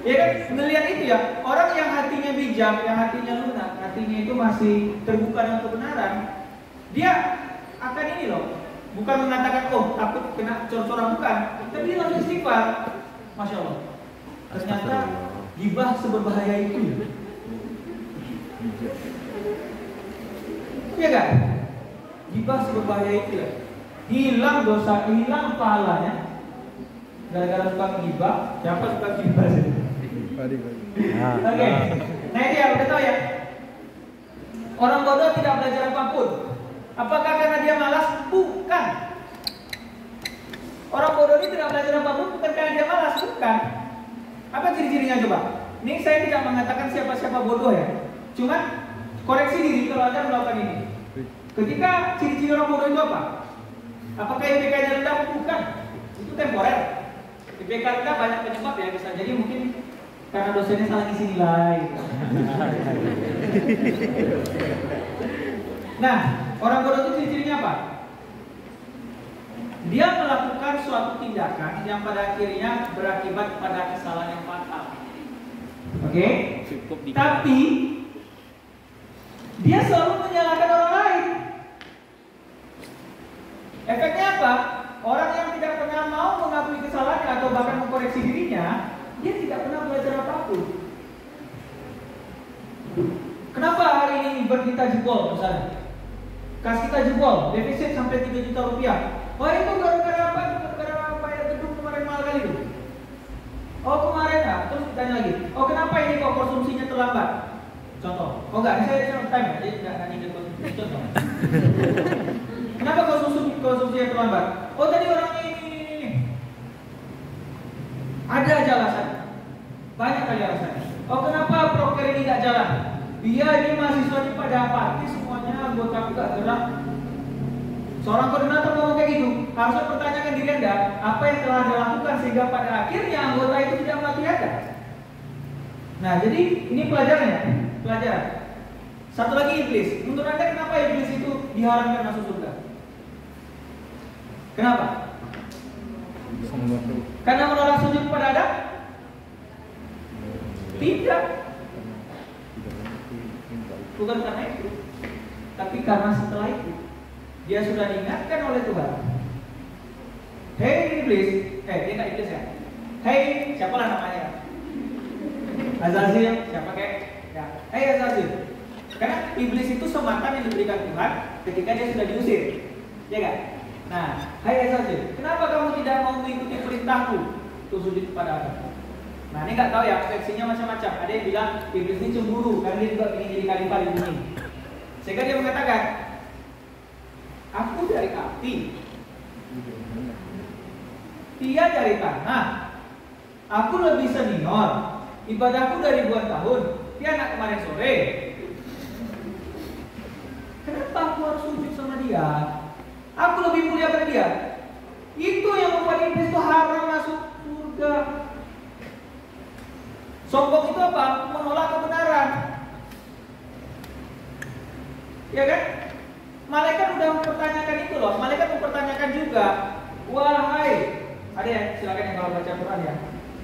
Ya kan, ngelihat itu ya, orang yang hatinya bijak, yang hatinya lunak, hatinya itu masih terbuka dengan kebenaran, dia akan ini loh, bukan mengatakan oh takut kena cor-coran, bukan, tapi dia langsung istighfar. Masya Allah, ternyata gibah seberbahaya itu. Iya kan? Gibah seberbahaya itu ya. Hilang dosa, hilang pahalanya gara-gara suka gibah. Siapa suka gibah sih? Oke. Nah ini ya, udah tahu ya. Orang bodoh tidak belajar apapun. Apakah karena dia malas? Bukan. Orang bodoh ini tidak belajar apapun bukan karena dia malas, bukan. Apa ciri-cirinya coba? Ini saya tidak mengatakan siapa-siapa bodoh ya. Cuma koreksi diri kalau Anda melakukan ini. Ketika ciri-ciri orang bodoh itu apa? Apakah IPK-nya rendah? Bukan. Itu temporer. IPK rendah banyak penyebab ya, bisa jadi mungkin karena dosennya salah ngisi nilai. Nah, orang bodoh itu ciri-cirinya apa? Dia melakukan suatu tindakan yang pada akhirnya berakibat pada kesalahan yang fatal. Oke? Tapi dia selalu menyalahkan orang lain. Efeknya apa? Orang yang tidak pernah mau mengakui kesalahannya atau bahkan mengkoreksi dirinya, dia tidak pernah belajar apapun. Kenapa hari ini Uber kita jebol misalnya? Kas kita jebol, defisit sampai 3 juta rupiah. Oh itu gara-gara apa? Gara-gara bayar gedung kemarin mahal kali itu. Oh kemarin ya, terus ditanya lagi. Oh kenapa ini kok konsumsinya terlambat? Contoh. Oh enggak, saya time ya, jadi enggak ingin konsumsi. Contoh. Kenapa konsumsinya terlambat? Oh tadi orangnya ini. Ada aja alasan. Banyak kali alasannya. Oh kenapa proker ini enggak jalan? Dia ini mahasiswanya pada apatis, semuanya anggota enggak gerak. Seorang koordinator ngomong kayak gitu, harusnya pertanyakan diri Anda, apa yang telah Anda lakukan sehingga pada akhirnya anggota itu tidak mematuhi Anda. Nah, jadi ini pelajarannya, pelajaran. Satu lagi iblis. Menurut Anda kenapa iblis itu diharamkan masuk surga? Kenapa? Karena menolak sujud kepada Adam? Tidak. Bukan karena itu, tapi karena setelah itu dia sudah diingatkan oleh Tuhan Hei iblis, dia nggak iblis ya. Hei, siapalah namanya? Azazil, siapa kek? Ya. Hei Azazil. Karena iblis itu sematan yang diberikan Tuhan ketika dia sudah diusir, ya kan? Nah, hai Azazil, kenapa kamu tidak mau mengikuti perintahku untuk sujud kepada aku? Nah, ini nggak tahu ya, versinya macam-macam. Ada yang bilang iblis ini cemburu karena dia juga ingin jadi khalifah di bumi. Sehingga dia mengatakan, aku dari api, dia dari tanah, aku lebih senior, ibadahku dari ribuan tahun, dia anak kemarin sore. Kenapa aku harus sujud sama dia? Aku lebih mulia dari dia. Itu yang membuat iblis itu haram masuk surga. Sombong itu apa? Menolak kebenaran. Ya kan? Malaikat udah mempertanyakan itu loh. Malaikat mempertanyakan juga. Wahai, ada ya, silakan yang kalau baca Quran ya.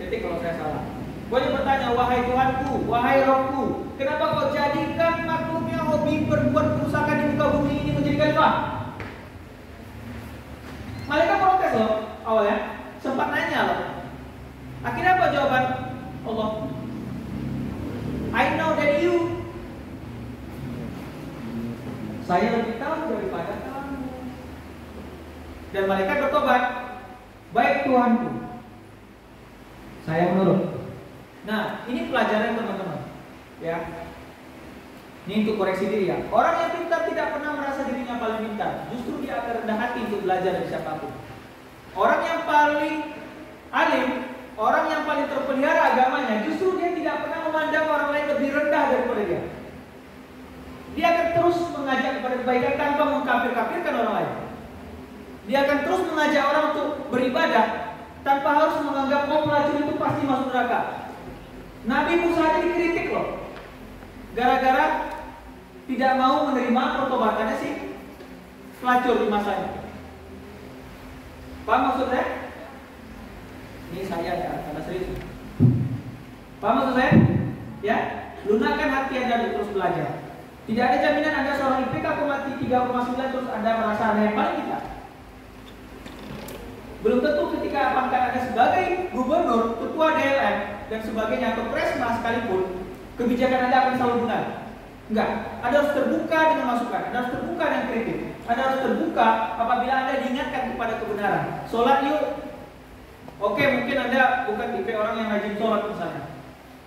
Titik kalau saya salah. Boleh bertanya, wahai Tuhanku, wahai Rohku, kenapa kau jadikan makhluk yang hobi berbuat kerusakan di muka bumi ini menjadi khalifah? Malaikat protes loh awalnya, sempat nanya loh. Akhirnya apa jawaban Allah? I know that you. Saya lebih tahu daripada kamu. Dan malaikat bertobat, baik Tuhanku, saya menurut. Nah, ini pelajaran teman-teman, ya. Ini untuk koreksi diri ya. Orang yang pintar tidak pernah merasa dirinya paling pintar. Justru dia akan rendah hati untuk belajar dari siapapun. Orang yang paling alim, orang yang paling terpelihara agamanya, justru dia tidak pernah memandang orang lain lebih rendah daripada dia. Dia akan terus mengajak kepada kebaikan tanpa mengkafir-kafirkan orang lain. Dia akan terus mengajak orang untuk beribadah tanpa harus menganggap pelacur itu pasti masuk neraka. Nabi Musa aja dikritik loh, gara-gara tidak mau menerima pertobatannya si pelacur di masanya. Paham maksudnya? Ini saya ya, karena serius. Paham maksud saya? Ya, lunakan hati Anda untuk terus belajar. Tidak ada jaminan Anda seorang IPK 3,9 terus Anda merasa Anda yang paling pintar. Belum tentu ketika pangkat Anda sebagai gubernur, ketua DLM, dan sebagainya atau presma sekalipun, kebijakan Anda akan selalu benar. Enggak, Anda harus terbuka dengan masukan, Anda harus terbuka dengan kritik, Anda harus terbuka apabila Anda diingatkan kepada kebenaran. Sholat yuk. Oke, mungkin Anda bukan tipe orang yang rajin sholat misalnya.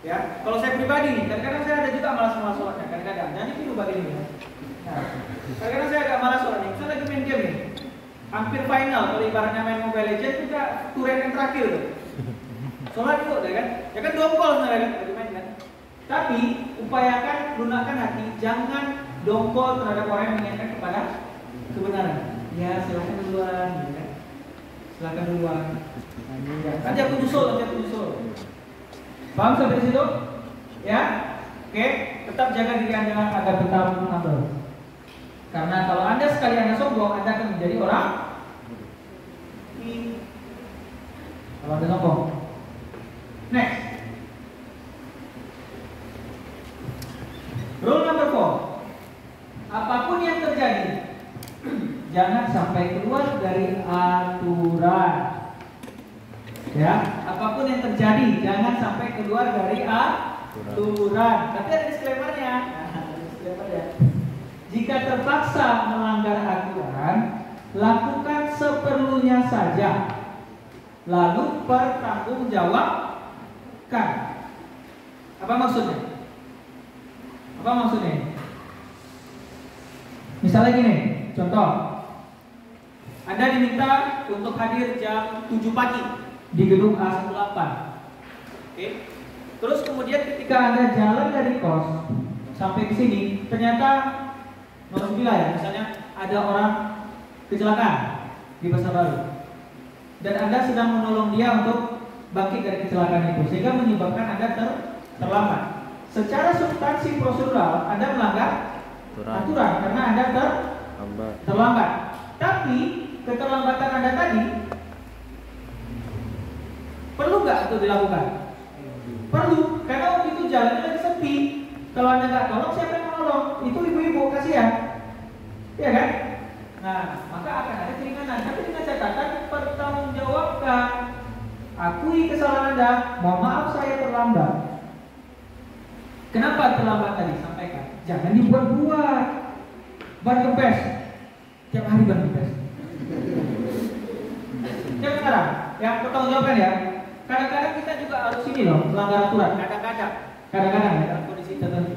Ya, kalau saya pribadi nih, kadang-kadang saya ada juga malas sholatnya, kadang-kadang. Jadi itu begini ya. Nah, kadang-kadang saya agak malas sholatnya. Saya lagi main game nih, hampir final. Kalau ibaratnya main Mobile Legends juga turret yang terakhir tuh. Sholat yuk, ya kan? Ya kan dongkol sebenarnya kan, lagi main kan. Tapi upayakan lunakan hati, jangan dongkol terhadap orang yang mengingatkan kepada kebenaran. Ya silakan duluan, ya. Silakan duluan. Nanti aku nyusul. Paham sampai di situ? Ya, oke. Tetap jaga diri Anda agar tetap humble. Karena kalau Anda sekali Anda sombong, Anda akan menjadi orang. Kalau Anda sombong. Next. Rule number 4. Apapun yang terjadi, jangan sampai keluar dari aturan. Ya, apapun yang terjadi, jangan sampai keluar dari aturan. Tapi ada disclaimer-nya. Jika terpaksa melanggar aturan, lakukan seperlunya saja. Lalu pertanggungjawabkan. Apa maksudnya? Misalnya gini, contoh. Anda diminta untuk hadir jam 7 pagi di gedung A18. Oke. Terus kemudian ketika Anda jalan dari kos sampai ke sini, ternyata nauzubillah ya, misalnya ada orang kecelakaan di Pasar Baru. Dan Anda sedang menolong dia untuk bangkit dari kecelakaan itu, sehingga menyebabkan Anda terlambat. Secara substansi prosedural Anda melanggar aturan karena Anda terlambat. Tapi keterlambatan Anda tadi perlu nggak itu dilakukan? Perlu, karena waktu itu jalannya lagi sepi. Kalau Anda nggak tolong, siapa yang menolong? Itu ibu-ibu, kasihan. Iya kan? Nah, maka akan ada keringanan. Tapi dengan catatan pertanggungjawabkan. Akui kesalahan Anda. Mohon maaf saya terlambat. Kenapa terlambat tadi? Sampaikan. Jangan dibuat-buat. Ban kempes. Tiap hari ban kempes. Jangan sekarang. Yang pertanggungjawabkan ya. Kadang-kadang kita juga harus ini loh, melanggar aturan. Kadang-kadang ya, dalam kondisi tertentu.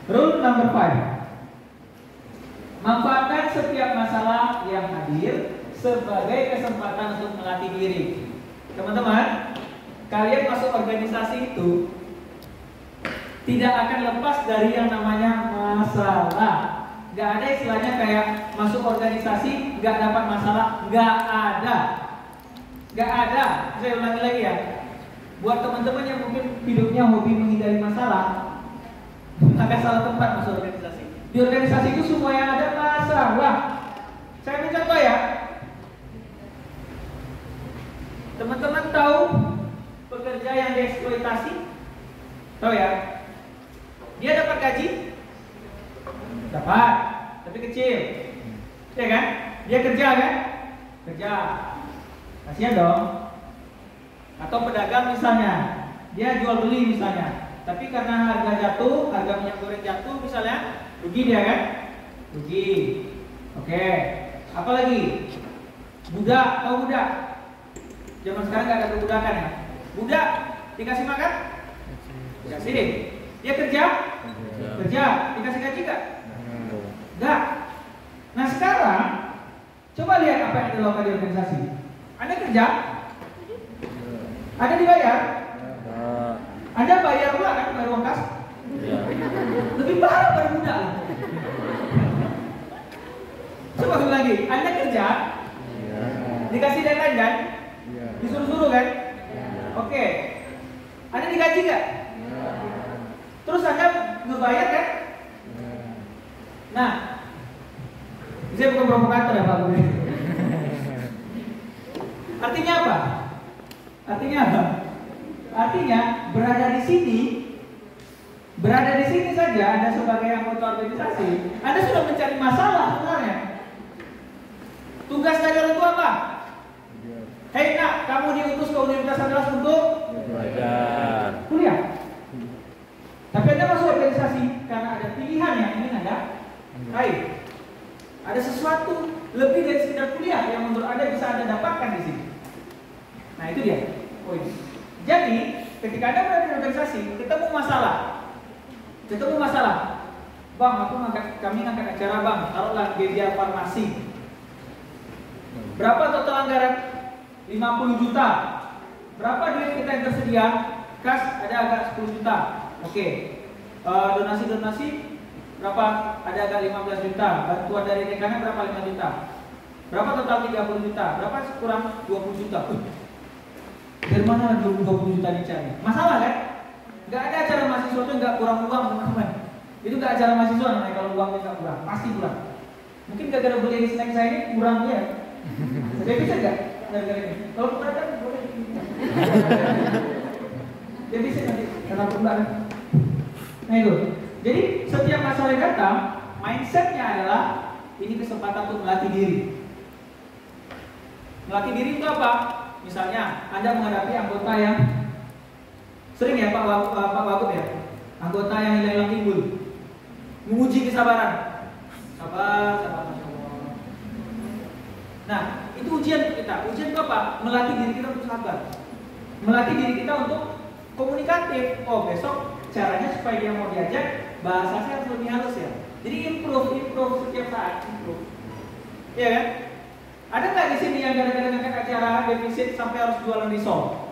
Rule number 5. Manfaatkan setiap masalah yang hadir sebagai kesempatan untuk melatih diri. Teman-teman, kalian masuk organisasi itu tidak akan lepas dari yang namanya masalah. Gak ada istilahnya kayak masuk organisasi gak dapat masalah. Gak ada. Saya ulangi lagi ya. Buat teman-teman yang mungkin hidupnya hobi menghindari masalah, agak salah tempat masuk organisasi. Di organisasi itu semua yang ada masalah. Saya mencontoh ya. Teman-teman tahu pekerja yang dieksploitasi? Tahu ya? Dia dapat gaji? Dapat, tapi kecil. Ya kan? Dia kerja kan? Kerja. Kasihan dong. Atau pedagang misalnya, dia jual beli misalnya. Tapi karena harga jatuh, harga minyak goreng jatuh misalnya, rugi dia kan? Rugi. Oke. Apalagi? Budak, tahu budak? Zaman sekarang nggak ada perbudakan ya. Budak dikasih makan? Dikasih. Dia kerja? Kerja. Dikasih gaji nggak? Nggak. Nah sekarang coba lihat apa yang dilakukan di organisasi. Anda kerja? Anda dibayar? Anda bayar pula kan? Bayar uang kas? Lebih mahal pada budak. Coba ulang lagi. Anda kerja? Dikasih deadline kan? Disuruh-suruh kan? Oke. Anda digaji nggak? Terus Anda ngebayar kan? Nah, saya bukan provokator ya Pak. Artinya apa? Artinya berada di sini saja Anda sebagai anggota organisasi, Anda sudah mencari masalah sebenarnya. Tugas dari orang tua apa? Hei nak, kamu diutus ke Universitas Andalas untuk belajar, kuliah. Tapi Anda masuk organisasi karena ada pilihan yang ingin Anda raih. Ada sesuatu lebih dari sekedar kuliah yang menurut Anda bisa Anda dapatkan di sini. Nah itu dia poin. Jadi ketika Anda berada di organisasi, ketemu masalah. Bang, kami ngangkat acara bang, taruhlah media farmasi. Berapa total anggaran? 50 juta. Berapa duit kita yang tersedia? Kas ada agak 10 juta. Oke. Donasi berapa? Ada agak 15 juta. Bantuan dari rekanan berapa? 5 juta. Berapa total 30 juta? Berapa kurang 20 juta? Dari mana 20 juta dicari? Masalah kan? Gak ada acara mahasiswa itu gak kurang uang teman-teman. Itu gak acara mahasiswa namanya kalau uangnya gak kurang. Pasti kurang. Mungkin gara-gara beli snack saya ini kurang ya. Saya bisa gak? Gara-gara ini. Kalau kurang kan boleh. Dia bisa nanti karena kurang. Nah itu. Jadi setiap masalah yang datang, mindsetnya adalah ini kesempatan untuk melatih diri. Melatih diri itu apa? Misalnya Anda menghadapi anggota yang sering ya Pak Wagub ya, anggota yang hilang timbul, menguji kesabaran. Sabar, Masya Allah. Nah itu ujian kita. Ujian itu apa? Melatih diri kita untuk sabar, melatih diri kita untuk komunikatif. Oh besok caranya supaya dia mau diajak bahasa saya harus lebih halus ya. Jadi improve setiap saat, improve. Iya kan? Ada nggak di sini yang kadang-kadang ngangkat acara defisit sampai harus jualan risol?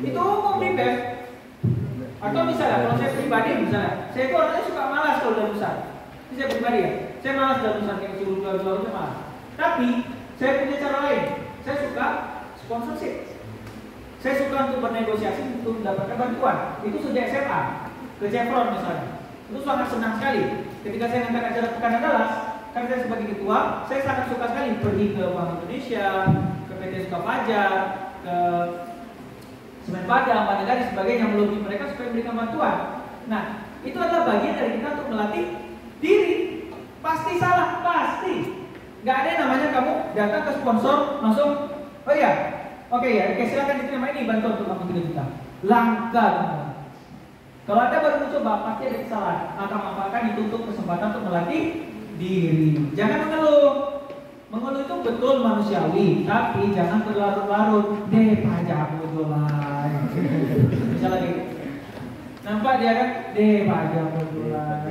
Itu umum di BEM. Atau misalnya kalau saya pribadi misalnya, saya itu orangnya suka malas kalau udah besar. Ini saya pribadi ya, saya malas dalam besar kayak suruh jual-jual saya malas. Tapi saya punya cara lain. Saya suka sponsorship. Saya suka untuk bernegosiasi untuk mendapatkan bantuan. Itu sejak SMA ke Chevron misalnya. Itu sangat senang sekali. Ketika saya ngangkat acara Pekan Andalas, kan saya sebagai ketua, saya sangat suka sekali pergi ke Bank Indonesia, ke PT Sukafajar, ke Semen Padang, Bandar dan sebagainya, melobi mereka supaya memberikan bantuan. Nah, Itu adalah bagian dari kita untuk melatih diri. Pasti salah, pasti. Gak ada yang namanya kamu datang ke sponsor langsung, oh iya, oke ya, oke silakan diterima ini bantuan untuk kamu 3 juta. Langka. Kalau Anda baru mencoba, pasti ada kesalahan. Maka itu untuk kesempatan untuk melatih diri. Jangan mengeluh. Mengeluh itu betul manusiawi, tapi jangan berlarut-larut. Deh pajak bodolan. Misalnya gitu. Nampak dia kan? Deh pajak bodolan.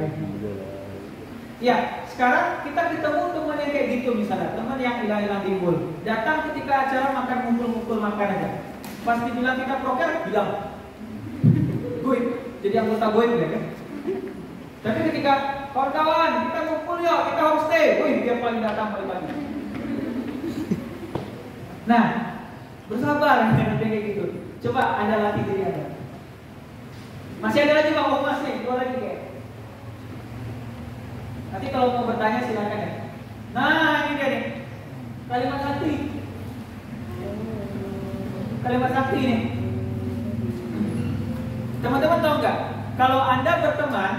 Ya, sekarang kita ketemu teman yang kayak gitu misalnya, teman yang hilang-hilang timbul. Datang ketika acara makan ngumpul-ngumpul makan aja. Pasti bilang kita proker, bilang gue jadi anggota gue ya kan. Tapi ketika kawan-kawan kita ngumpul yuk, kita homestay, dia paling datang paling pagi. Nah, bersabar dengan kayak gitu. Coba Anda latih diri Anda. Masih ada lagi Pak Mas nih, 2 lagi kayak. Nanti kalau mau bertanya silakan ya. Nah, ini dia nih. Kalimat sakti. Kalimat sakti ini. Teman-teman tahu nggak? Kalau Anda berteman,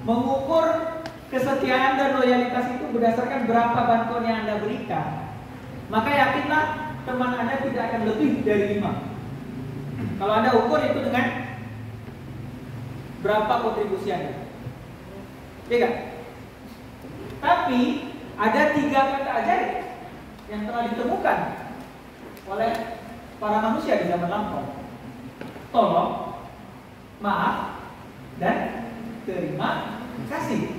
mengukur kesetiaan dan loyalitas itu berdasarkan berapa bantuan yang Anda berikan, maka yakinlah teman Anda tidak akan lebih dari 5. Kalau Anda ukur itu dengan berapa kontribusi Anda. Iya nggak? Tapi ada 3 kata ajaib yang telah ditemukan oleh para manusia di zaman lampau. Tolong, maaf, dan terima kasih.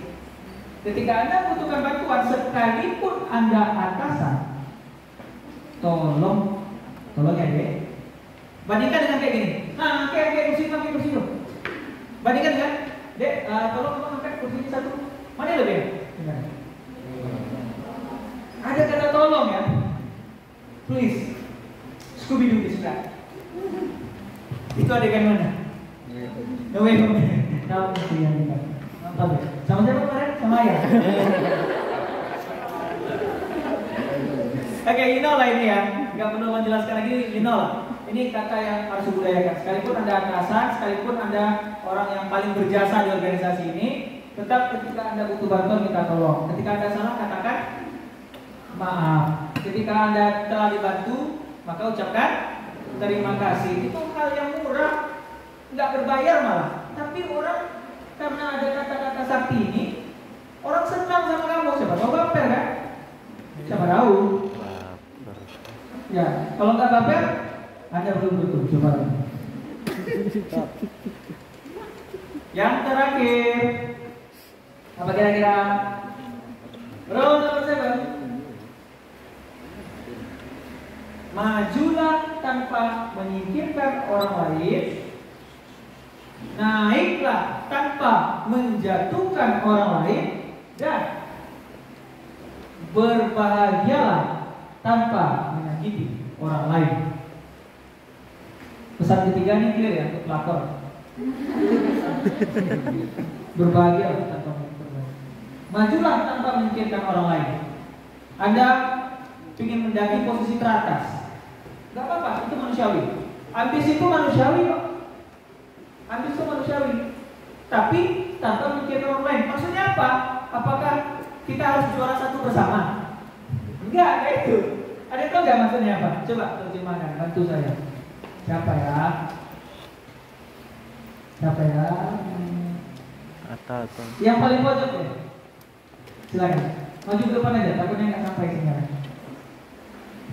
Ketika Anda membutuhkan bantuan, sekalipun Anda atasan, tolong ya dek. Bandingkan dengan kayak gini. Nah, kayak kursi itu. Bandingkan dengan dek, tolong kamu angkat kursi ini 1. Mana yang lebih? Ada kata tolong ya. Please. Scooby-Doo suka. Itu adegan mana? No way. Tahu sih yang ini. Mantap ya. Sama siapa kemarin? Sama ayah. Oke, you know lah ini ya. Gak perlu menjelaskan lagi, you know lah. Ini kata yang harus dibudayakan. Sekalipun Anda atasan, sekalipun Anda orang yang paling berjasa di organisasi ini, tetap ketika Anda butuh bantuan minta tolong. Ketika Anda salah katakan maaf. Ketika Anda telah dibantu, maka ucapkan terima kasih. Itu hal yang murah, nggak berbayar malah. Tapi orang karena ada kata-kata sakti ini, orang senang sama kamu. Siapa tahu baper kan? Siapa tahu? Ya, kalau nggak baper, Anda belum betul. Coba. Yang terakhir, apa kira-kira? Roll number 7. Majulah tanpa menyingkirkan orang lain, naiklah tanpa menjatuhkan orang lain, dan berbahagialah tanpa menyakiti orang lain. Pesan ketiga ini clear ya untuk pelakor. Berbahagialah tanpa menyakiti orang lain. Majulah tanpa menyingkirkan orang lain. Anda ingin mendaki posisi teratas, gak apa-apa, itu manusiawi. Ambisi itu manusiawi kok. Ambisi itu manusiawi. Tapi tanpa memikirkan orang lain. Maksudnya apa? Apakah kita harus juara 1 bersama? Enggak, kayak itu. Ada yang tahu gak maksudnya apa? Coba terjemahkan, bantu saya. Siapa ya? Atas. Yang paling pojok ya? Silakan. Maju ke depan aja, takutnya nggak sampai sebenarnya.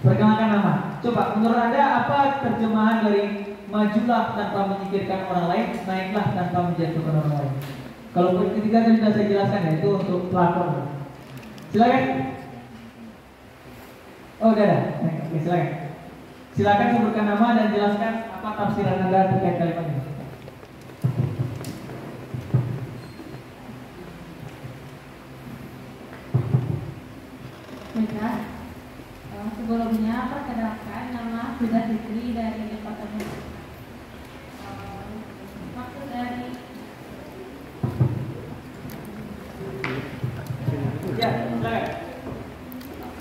Perkenalkan nama. Coba, menurut Anda apa terjemahan dari majulah tanpa menyingkirkan orang lain, naiklah tanpa menjatuhkan orang lain? Kalau poin ketiga tadi sudah saya jelaskan ya, itu untuk pelakor. Silakan. Oh, udah ada. Oke, silakan. Silakan sebutkan nama dan jelaskan apa tafsiran Anda terkait kalimat ini. Baiklah. Sebelumnya perkenalkan nama Huda Fitri dari Departemen. Maksud dari Ya, silakan.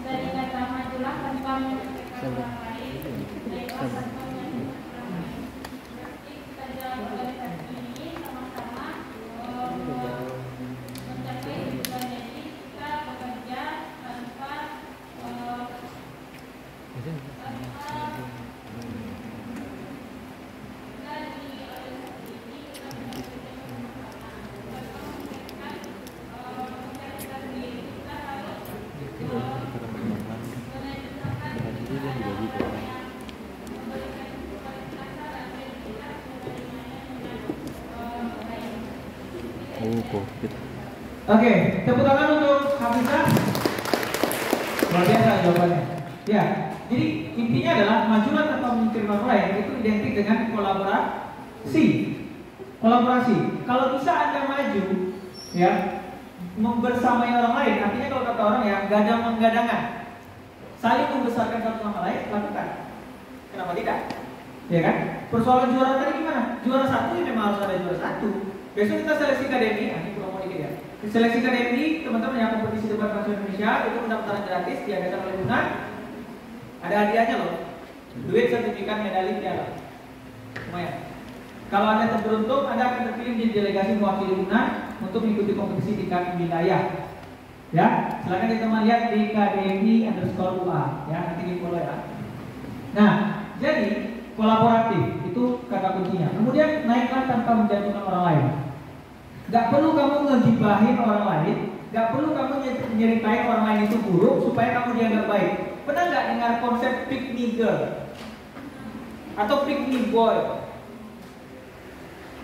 dari kata majulah tanpa menyingkirkan orang lain, naiklah tanpa menyingkirkan orang lain. Berarti kita dalam organisasi ini sama-sama COVID. Oke, tepuk tangan untuk Hafizah. Luar biasa jawabannya. Ya, jadi intinya adalah majulah tanpa memikirkan orang lain itu identik dengan kolaborasi. Kolaborasi. Kalau bisa Anda maju, ya, membersamai orang lain. Artinya kalau kata orang ya, gadang-menggadangan, saling membesarkan satu sama lain, lakukan. Kenapa tidak? Ya kan? Persoalan juara tadi gimana? Juara satu ya memang harus ada juara satu. Besok kita seleksi KDMI, ini promo dikit ya. Seleksi KDMI, teman-teman yang kompetisi debat nasional Indonesia itu pendaftaran gratis diadakan oleh UNAN. Ada hadiahnya loh, duit, sertifikat, medali, piala. Lumayan. Kalau Anda terberuntung, Anda akan terpilih menjadi delegasi mewakili UNAN untuk mengikuti kompetisi tingkat wilayah. Ya, silakan teman-teman lihat di KDMI_UA ya, nanti di follow ya. Nah, jadi kolaboratif itu kata kuncinya. Kemudian naiklah tanpa menjatuhkan orang lain. Gak perlu kamu ngegibahin orang lain, gak perlu kamu nyeritain orang lain itu buruk supaya kamu dianggap baik. Pernah gak dengar konsep pick me girl atau pick me boy?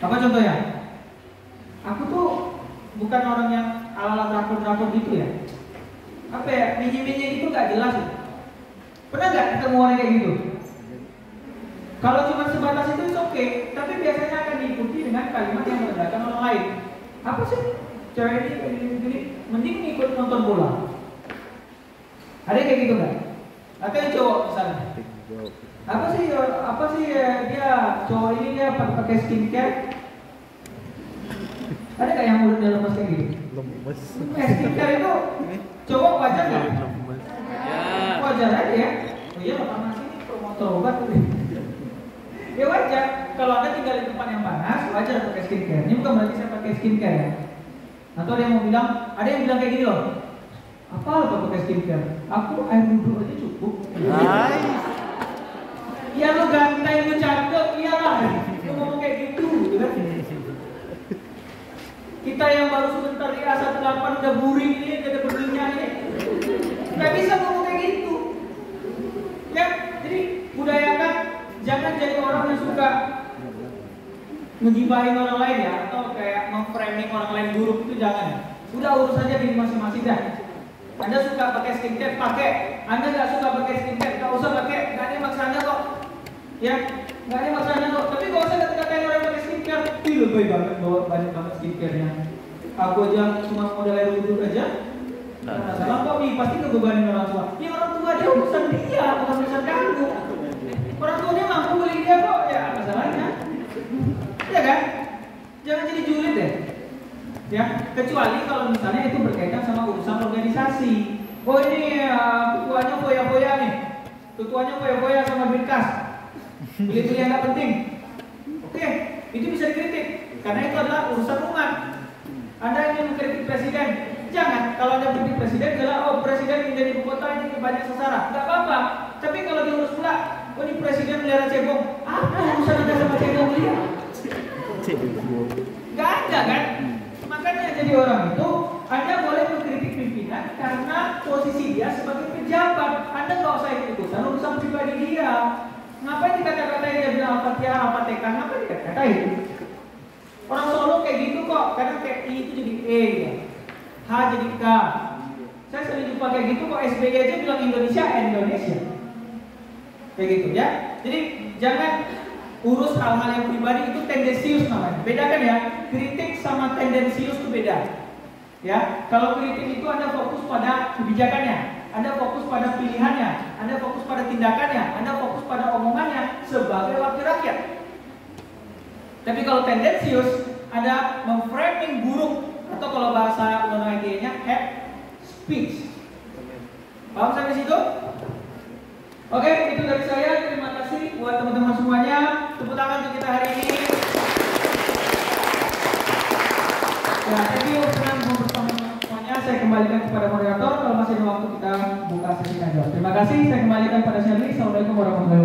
Apa contohnya? Aku tuh bukan orang yang ala-ala drakor-drakor gitu ya. Apa ya, minyi-minyi itu gak jelas. Pernah gak ketemu orang kayak gitu? Kalau cuma sebatas itu oke, tapi biasanya akan diikuti dengan kalimat yang merendahkan orang lain. Apa sih? Cewek ini gini, mending ikut nonton bola. Ada yang kayak gitu nggak? Atau yang cowok misalnya? Apa sih dia cowok ini dia pakai skincare? Ada nggak yang udah lemes kayak gitu? Lemes. Skincare itu cowok wajar nggak? Ya. Wajar aja ya. Oh iya, panas ini promotor obat tuh. Ya wajar, kalau Anda tinggal di tempat yang panas, wajar pakai skincare. Ini bukan berarti saya pakai skincare ya. Atau ada yang bilang kayak gini loh. Apa lo pakai skincare? Aku air wudhu aja cukup. Iya lu ganteng, lu cakep, iyalah. Lu ngomong kayak gitu kan? Kita yang baru sebentar di A18 udah buring ini, udah ada berminyak ini. Nggak bisa ngomong kayak gitu. Ya, jadi budayakan. Jangan jadi orang yang suka ngegibahin orang lain ya, atau kayak memframing orang lain buruk, itu jangan ya. Udah urus aja diri masing-masing dah. Anda suka pakai skincare, pakai. Anda nggak suka pakai skincare, nggak usah pakai. Nggak ada maksanya kok. Ya, nggak ada maksanya kok. Tapi kalau saya kata-katain orang yang pakai skincare, itu lebih banget bawa banyak banget skincare-nya. Aku aja cuma modal air wudhu aja. Nah, salah kok nih, pasti ngebebanin orang tua. Ya orang tua dia urusan dia, bukan urusan kamu. Orang tua dia mampu beli dia kok, ya masalahnya. Ya kan? Jangan jadi julid deh. Ya, kecuali kalau misalnya itu berkaitan sama urusan organisasi. Oh ini ketuanya foya-foya nih. Ketuanya foya-foya sama Birkas. Beli-beli yang nggak penting. Oke, itu bisa dikritik karena itu adalah urusan umat. Anda ingin mengkritik presiden, jangan. Kalau Anda mengkritik presiden, jelas oh presiden ingin jadi ibu kota ini banyak sesara. Nggak apa-apa. Tapi kalau diurus pula, oh ini presiden melihara cebong. Apa urusan Anda sama cebong dia? Gak ada kan? Makanya jadi orang itu Anda boleh mengkritik pimpinan karena posisi dia sebagai pejabat. Anda nggak usah ikut-ikutan urusan pribadi dia. Ngapain dikata-katain dia bilang Al-Fatihah, Al-Fatihah? Ngapain dikata-katain? Orang Solo kayak gitu kok. Kadang kayak I itu jadi E ya. H jadi K. Saya sering jumpa kayak gitu kok. SBY aja bilang Indonesia, Indonesia. Kayak gitu ya. Jadi jangan urus hal-hal yang pribadi, itu tendensius namanya. Bedakan ya, kritik sama tendensius itu beda. Ya, kalau kritik itu Anda fokus pada kebijakannya, Anda fokus pada pilihannya, Anda fokus pada tindakannya, Anda fokus pada omongannya sebagai wakil rakyat. Tapi kalau tendensius, Anda memframing buruk atau kalau bahasa undang-undang ITE-nya hate speech. Paham sampai situ? Oke, itu dari saya. Terima kasih buat teman-teman semuanya. Tepuk tangan untuk kita hari ini. Ya, thank you. Senang bersama semuanya. saya kembalikan kepada moderator. Kalau masih ada waktu kita buka sesi tanya jawab. Terima kasih. Saya kembalikan pada Sherly. Assalamualaikum warahmatullahi wabarakatuh.